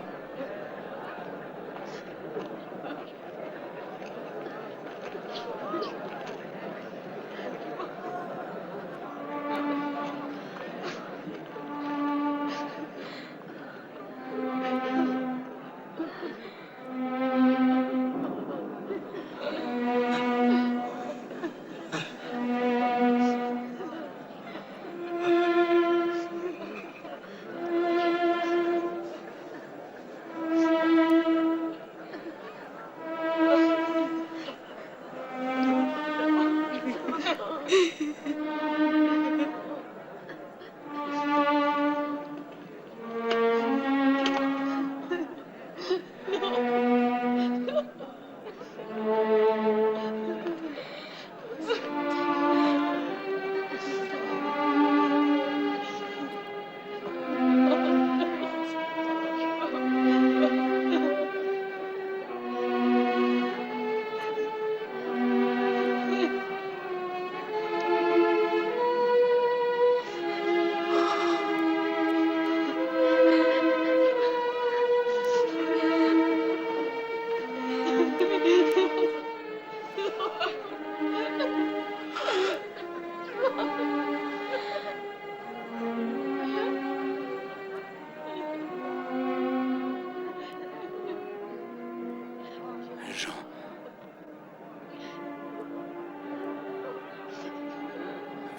S18: Jean.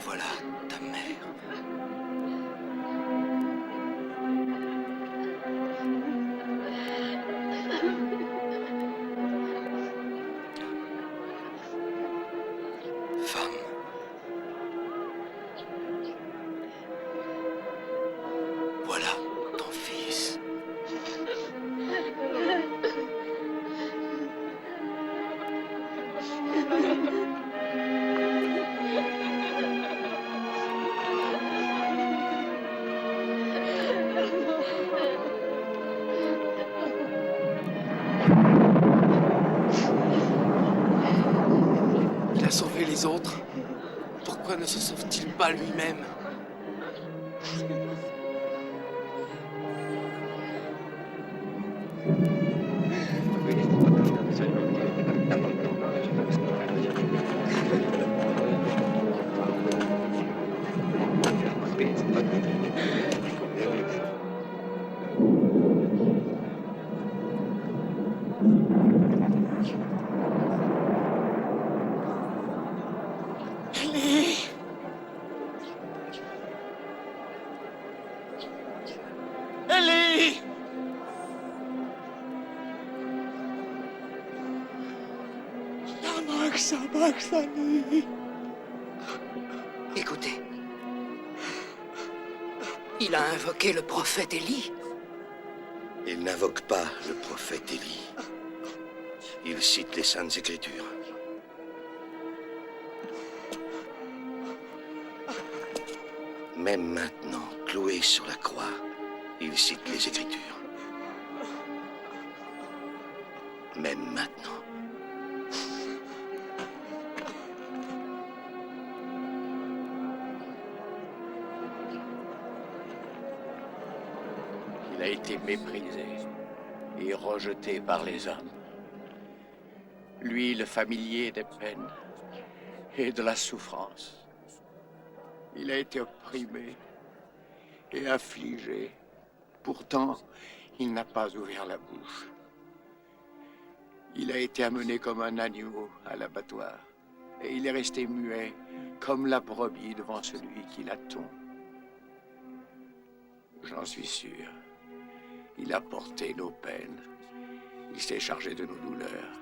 S18: Voilà ta mère. Femme. Voilà ton fils.
S8: Il a sauvé les autres. Pourquoi ne se sauve-t-il pas lui-même? Ellie! Ellie!
S12: Écoutez. Il a invoqué le prophète Élie.
S20: Il n'invoque pas le prophète Élie. Il cite les Saintes Écritures. Même maintenant, cloué sur la croix, il cite les Écritures. Même maintenant.
S9: Il a été méprisé et rejeté par les hommes. Lui, le familier des peines et de la souffrance. Il a été opprimé et affligé. Pourtant, il n'a pas ouvert la bouche. Il a été amené comme un agneau à l'abattoir. Et il est resté muet comme la brebis devant celui qui l'attend. J'en suis sûr. Il a porté nos peines. Il s'est chargé de nos douleurs.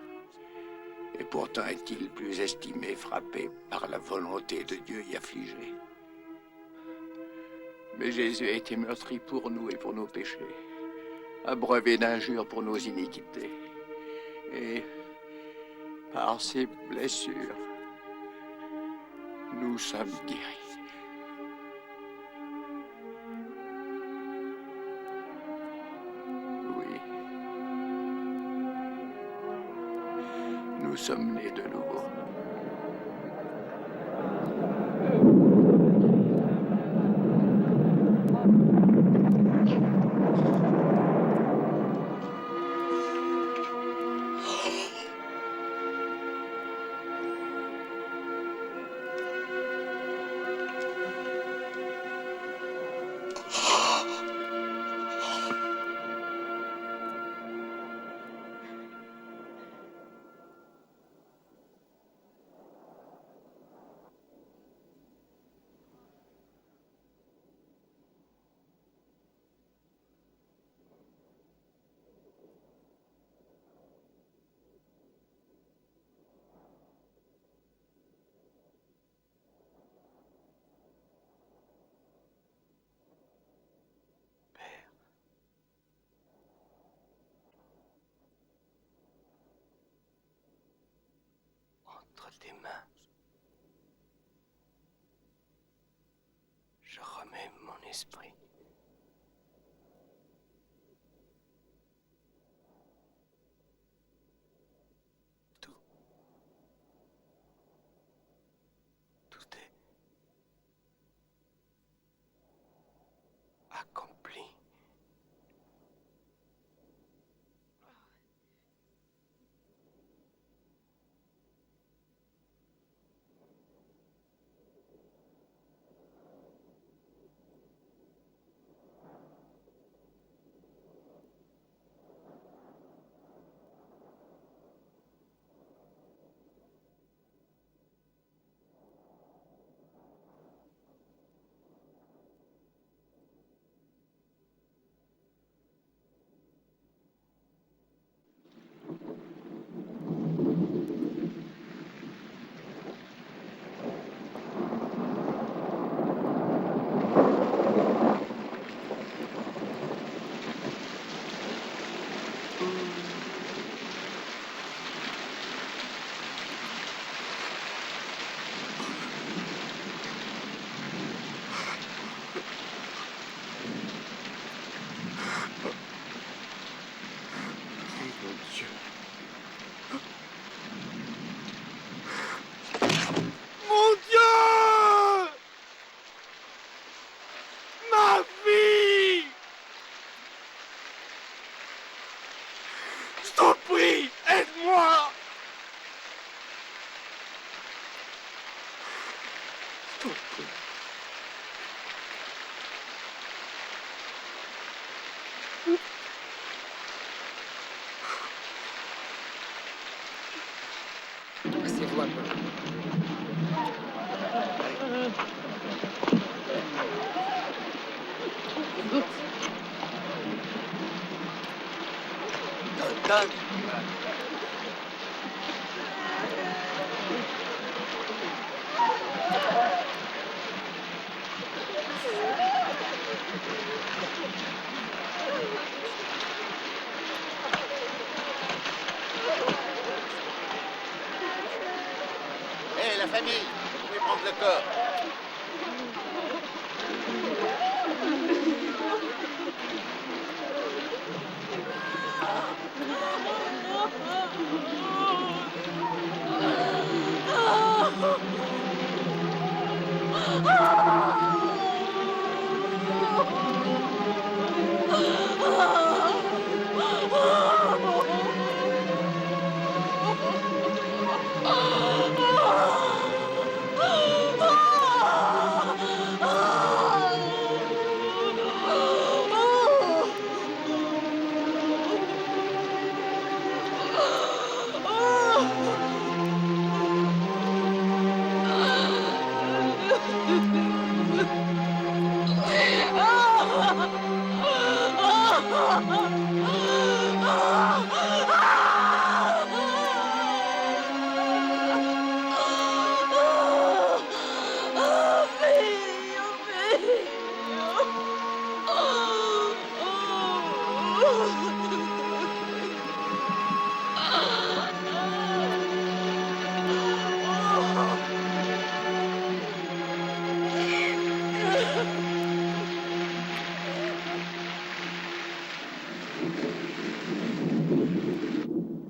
S9: Et pourtant est-il plus estimé, frappé par la volonté de Dieu et affligé. Mais Jésus a été meurtri pour nous et pour nos péchés, abreuvé d'injures pour nos iniquités. Et par ses blessures, nous sommes guéris. Oui. Nous sommes nés de nouveau.
S12: Entre tes mains, je remets mon esprit. Tout est accompli.
S8: Mon Dieu! Ma vie! Je t'en prie, aide-moi! Je t'en prie.
S12: Donne.
S2: Hé, la famille, vous pouvez prendre le corps.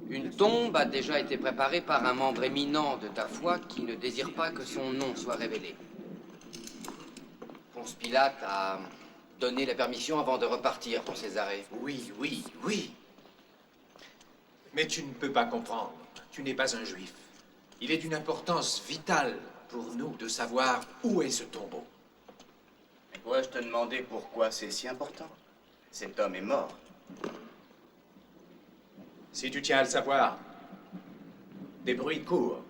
S12: Une tombe a déjà été préparée par un membre éminent de ta foi qui ne désire pas que son nom soit révélé. Ponce Pilate a donné la permission avant de repartir pour Césarée.
S3: Oui, oui, oui. Mais tu ne peux pas comprendre. Tu n'es pas un juif. Il est d'une importance vitale pour nous de savoir où est ce tombeau.
S18: Pourrais-je te demander pourquoi c'est si important? Cet homme est mort.
S3: Si tu tiens à le savoir, des bruits courent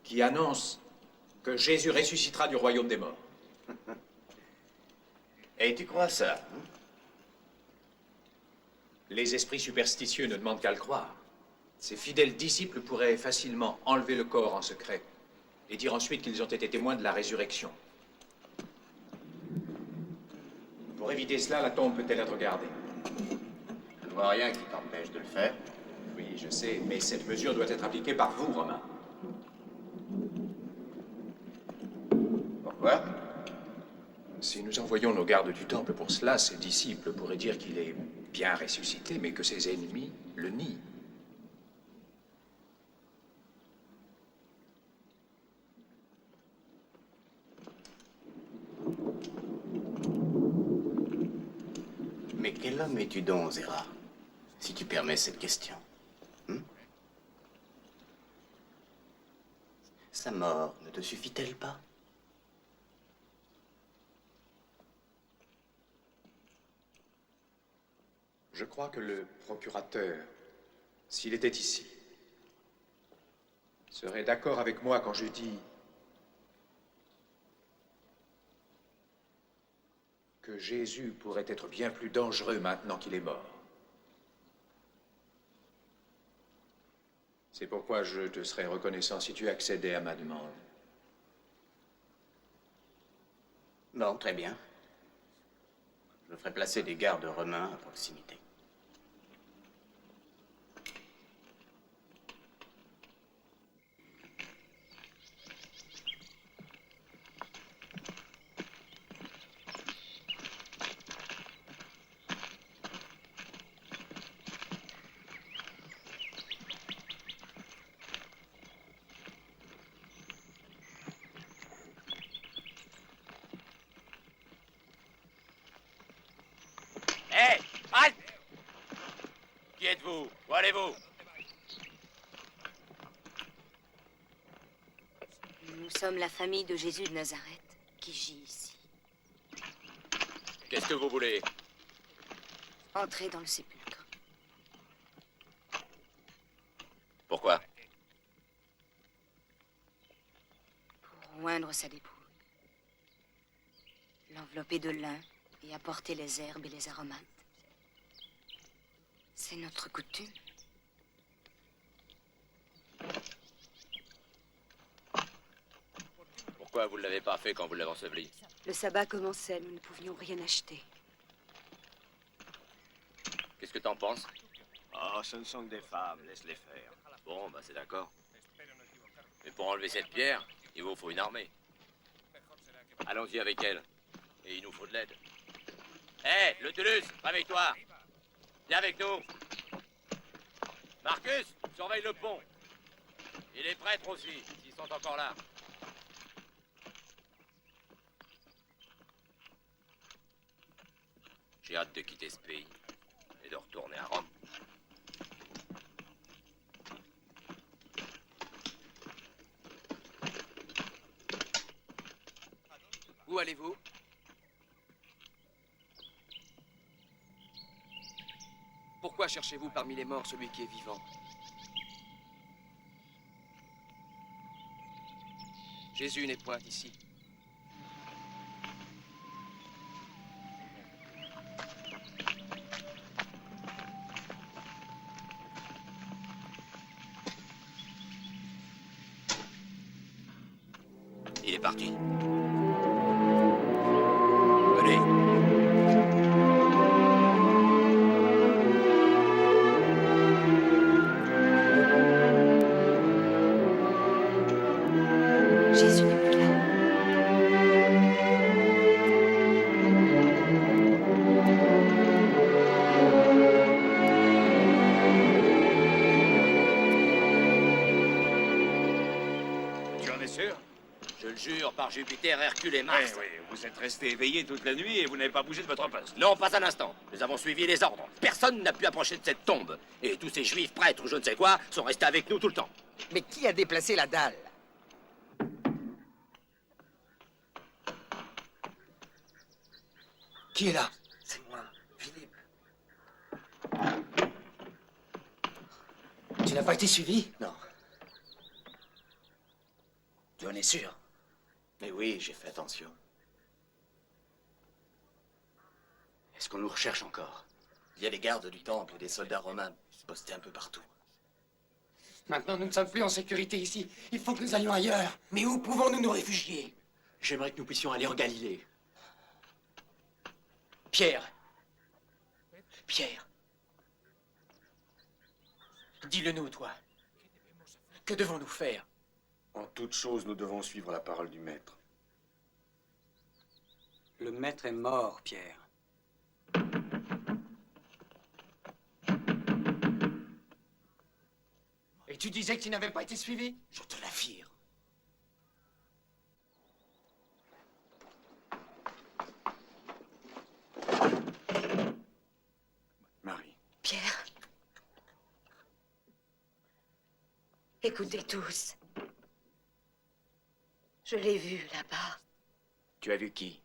S3: qui annoncent que Jésus ressuscitera du royaume des morts.
S18: Et tu crois ça?
S3: Les esprits superstitieux ne demandent qu'à le croire. Ses fidèles disciples pourraient facilement enlever le corps en secret et dire ensuite qu'ils ont été témoins de la résurrection. Pour éviter cela, la tombe peut-elle être gardée?
S18: Je ne vois rien qui t'empêche de le faire.
S3: Oui, je sais, mais cette mesure doit être appliquée par vous, Romains.
S18: Pourquoi?
S3: Si nous envoyons nos gardes du temple pour cela, ses disciples pourraient dire qu'il est bien ressuscité, mais que ses ennemis le nient.
S18: Mais quel homme es-tu donc, Zéra, si tu permets cette question? Sa mort ne te suffit-elle pas?
S3: Je crois que le procurateur, s'il était ici, serait d'accord avec moi quand je dis que Jésus pourrait être bien plus dangereux maintenant qu'il est mort. C'est pourquoi je te serais reconnaissant si tu accédais à ma demande.
S18: Bon, très bien. Je ferai placer des gardes romains à proximité.
S13: Hé, halte! Qui êtes-vous? Où allez-vous?
S22: Nous sommes la famille de Jésus de Nazareth qui gît ici.
S13: Qu'est-ce que vous voulez?
S22: Entrez dans le sépulcre.
S13: Pourquoi?
S22: Pour oindre sa dépouille. L'envelopper de lin et apporter les herbes et les aromates. C'est notre coutume.
S13: Pourquoi vous ne l'avez pas fait quand vous l'avez enseveli?
S22: Le sabbat commençait, nous ne pouvions rien acheter.
S13: Qu'est-ce que t'en penses?
S11: Oh, ce ne sont que des femmes, laisse-les faire.
S13: Bon, bah c'est d'accord. Mais pour enlever cette pierre, il vous faut une armée. Allons-y avec elle. Et il nous faut de l'aide. Hé, le Toulouse, réveille-toi. Viens avec nous. Marcus, surveille le pont. Et les prêtres aussi, s'ils sont encore là. J'ai hâte de quitter ce pays et de retourner à Rome.
S8: Où allez-vous? Pourquoi cherchez-vous parmi les morts celui qui est vivant? Jésus n'est point ici.
S13: Il est parti. Venez.
S22: Jésus n'est plus là.
S13: Tu en es sûr? Je le jure par Jupiter, Hercule et Mars.
S1: Oui, vous êtes resté éveillé toute la nuit et vous n'avez pas bougé de votre poste.
S13: Non, pas un instant. Nous avons suivi les ordres. Personne n'a pu approcher de cette tombe. Et tous ces juifs prêtres ou je ne sais quoi sont restés avec nous tout le temps.
S17: Mais qui a déplacé la dalle?
S4: Qui est là? C'est moi, Philippe. Tu n'as pas été suivi?
S20: Non.
S4: Tu en es sûr?
S20: Mais oui, j'ai fait attention.
S18: Est-ce qu'on nous recherche encore?
S20: Il y a des gardes du temple et des soldats romains postés un peu partout.
S4: Maintenant, nous ne sommes plus en sécurité ici. Il faut que nous allions ailleurs. Mais où pouvons-nous nous réfugier?
S18: J'aimerais que nous puissions aller en Galilée.
S4: Pierre. Pierre. Dis-le-nous, toi. Que devons-nous faire?
S1: En toute chose, nous devons suivre la parole du maître.
S23: Le maître est mort, Pierre.
S4: Et tu disais que tu n'avais pas été suivi?
S23: Je te l'affirme.
S1: Marie.
S22: Pierre. Écoutez tous. Je l'ai vu là-bas.
S18: Tu as vu qui?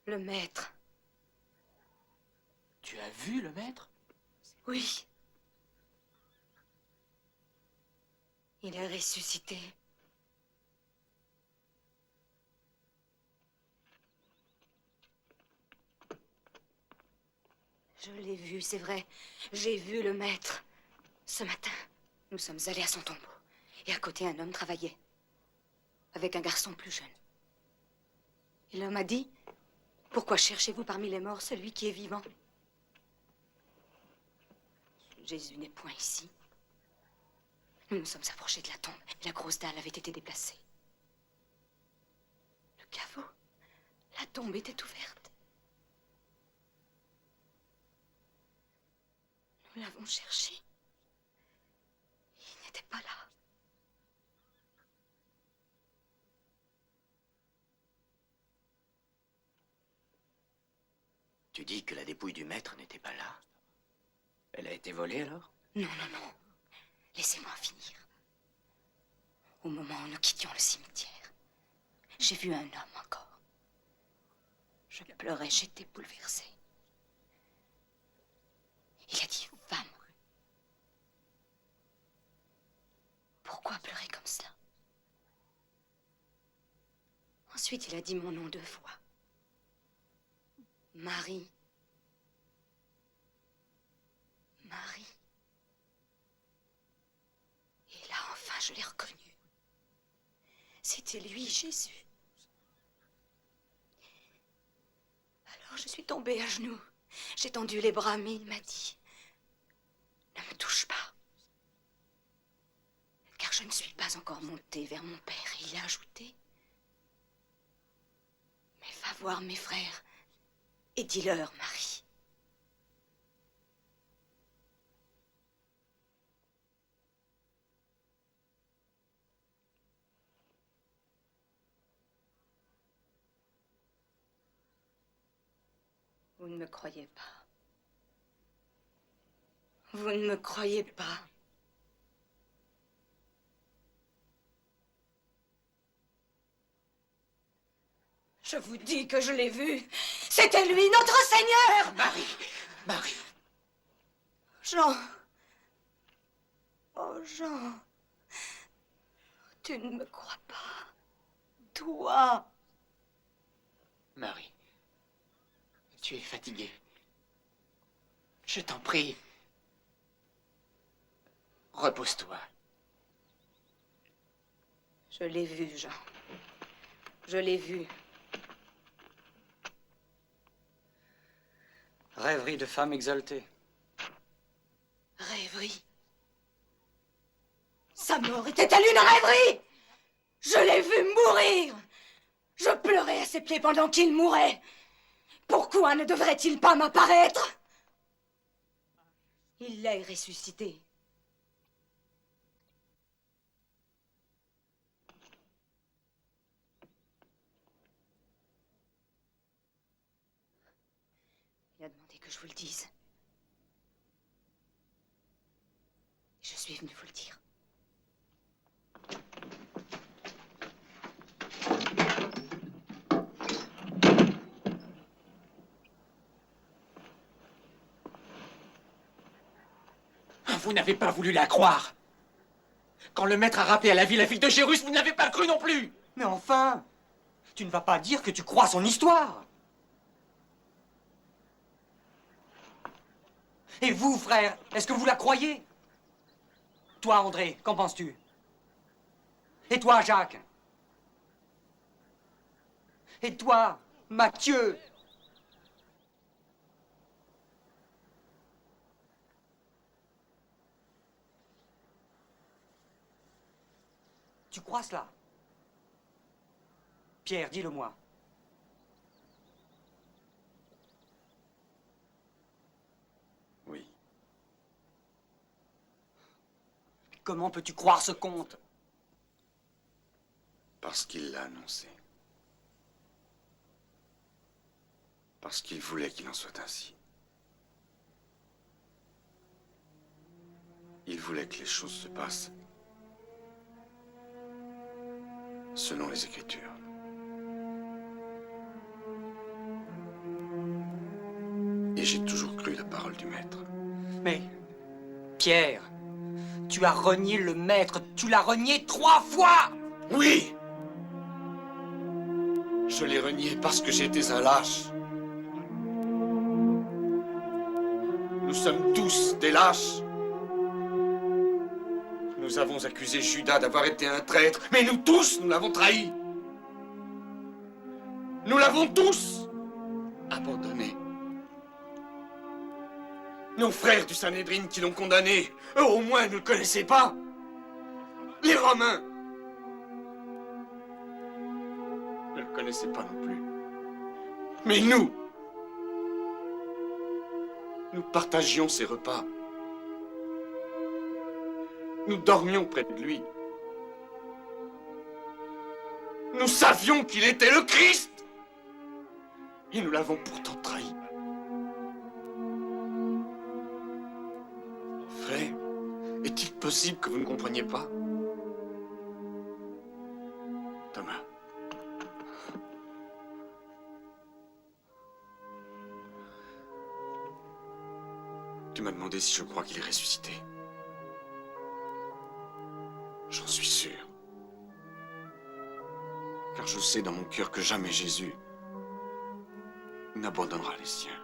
S22: Le maître.
S8: Tu as vu le maître?
S22: Oui. Il est ressuscité. Je l'ai vu, c'est vrai. J'ai vu le maître. Ce matin, nous sommes allés à son tombeau. Et à côté, un homme travaillait. Avec un garçon plus jeune. Et l'homme a dit, « Pourquoi cherchez-vous parmi les morts celui qui est vivant ?» Jésus n'est point ici. Nous nous sommes approchés de la tombe. La grosse dalle avait été déplacée. Le caveau, la tombe était ouverte. Nous l'avons cherché. Il n'était pas là.
S18: Tu dis que la dépouille du maître n'était pas là? Elle a été volée alors?
S22: Non, non, non. Laissez-moi finir. Au moment où nous quittions le cimetière, j'ai vu un homme encore. Je pleurais, j'étais bouleversée. Il a dit, femme, pourquoi pleurer comme cela? Ensuite, il a dit mon nom 2 fois. Marie. je l'ai reconnu. C'était lui, Jésus. Alors je suis tombée à genoux. J'ai tendu les bras, mais il m'a dit, ne me touche pas. Car je ne suis pas encore montée vers mon père. Et il a ajouté, mais va voir mes frères et dis-leur, Marie. Vous ne me croyez pas. Vous ne me croyez pas. Je vous dis que je l'ai vu. C'était lui, notre Seigneur.
S3: Marie.
S22: Jean. Oh, Jean. Tu ne me crois pas. Toi.
S3: Marie, tu es fatiguée. Je t'en prie. Repose-toi.
S22: Je l'ai vu, Jean. Je l'ai vu.
S23: Rêverie de femme exaltée.
S22: Rêverie. Sa mort était-elle une rêverie? Je l'ai vu mourir. Je pleurais à ses pieds pendant qu'il mourait. Pourquoi ne devrait-il pas m'apparaître? Il est ressuscité. Il a demandé que je vous le dise. Je suis venue vous le dire.
S3: Vous n'avez pas voulu la croire. Quand le maître a rappelé à la vie la fille de Gérus, vous ne l'avez pas cru non plus.
S23: Mais enfin, tu ne vas pas dire que tu crois son histoire. Et vous, frère, est-ce que vous la croyez? Toi, André, qu'en penses-tu? Et toi, Jacques? Et toi, Mathieu? Tu crois cela? Pierre, dis-le-moi.
S5: Oui.
S23: Comment peux-tu croire ce conte?
S5: Parce qu'il l'a annoncé. Parce qu'il voulait qu'il en soit ainsi. Il voulait que les choses se passent selon les Écritures. Et j'ai toujours cru la parole du Maître.
S23: Mais, Pierre, tu as renié le Maître, tu l'as renié 3 fois!
S5: Oui! Je l'ai renié parce que j'étais un lâche. Nous sommes tous des lâches. Nous avons accusé Judas d'avoir été un traître, mais nous tous, nous l'avons trahi. Nous l'avons tous abandonné. Nos frères du Sanhédrin qui l'ont condamné, eux au moins ne le connaissaient pas. Les Romains ne le connaissaient pas non plus. Mais nous partagions ses repas. Nous dormions près de lui. Nous savions qu'il était le Christ. Et nous l'avons pourtant trahi. Frère, est-il possible que vous ne compreniez pas? Thomas. Tu m'as demandé si je crois qu'il est ressuscité. J'en suis sûr. Car je sais dans mon cœur que jamais Jésus n'abandonnera les siens.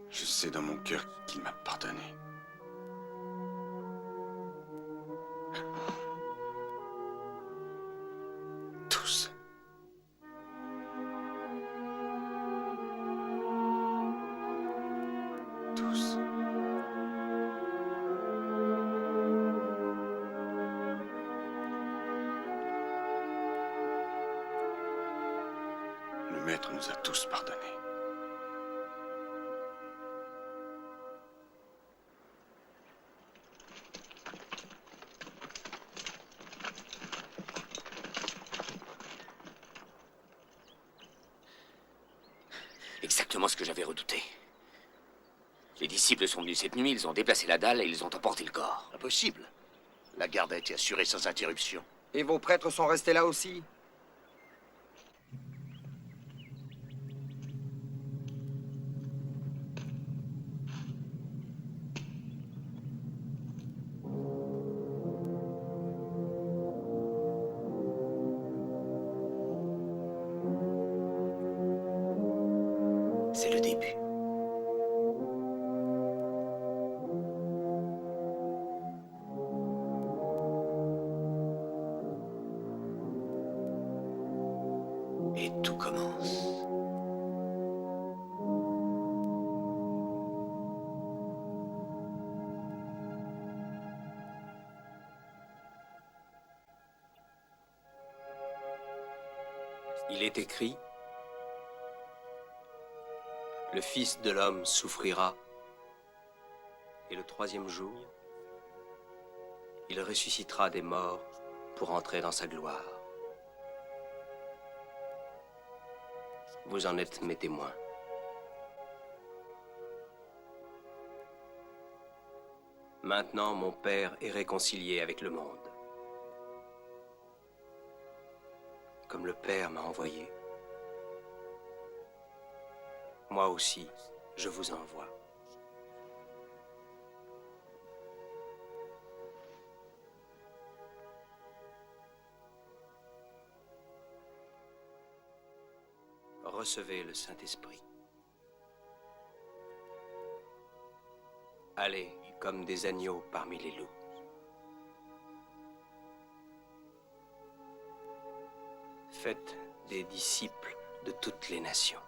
S5: Je sais dans mon cœur qu'il m'a pardonné. Maître nous a tous pardonnés.
S18: Exactement ce que j'avais redouté. Les disciples sont venus cette nuit, ils ont déplacé la dalle et ils ont emporté le corps.
S20: Impossible. La garde a été assurée sans interruption.
S17: Et vos prêtres sont restés là aussi?
S18: C'est le début. Et tout commence.
S11: Il est écrit: le Fils de l'homme souffrira, et le troisième jour, il ressuscitera des morts pour entrer dans sa gloire. Vous en êtes mes témoins. Maintenant, mon Père est réconcilié avec le monde. Comme le Père m'a envoyé, moi aussi, je vous envoie. Recevez le Saint-Esprit. Allez comme des agneaux parmi les loups. Faites des disciples de toutes les nations.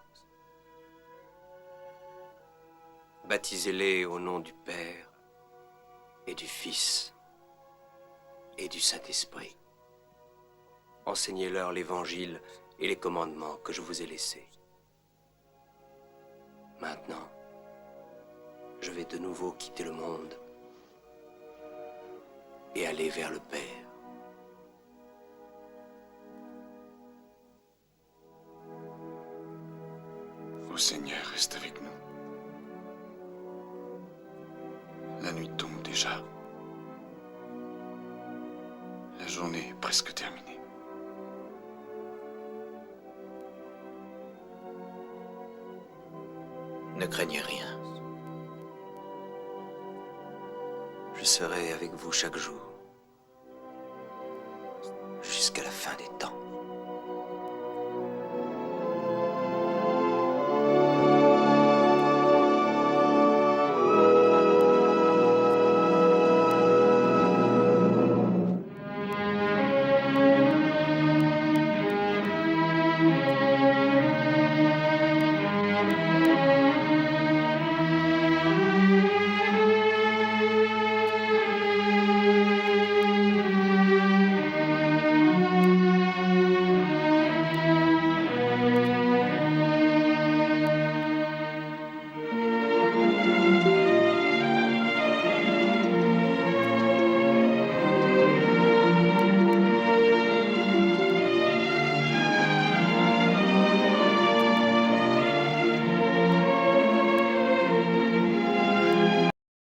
S11: Baptisez-les au nom du Père et du Fils et du Saint-Esprit. Enseignez-leur l'Évangile et les commandements que je vous ai laissés. Maintenant, je vais de nouveau quitter le monde et aller vers le Père.
S5: Ô Seigneur, reste avec nous. La nuit tombe déjà. La journée est presque terminée.
S18: Ne craignez rien.
S11: Je serai avec vous chaque jour.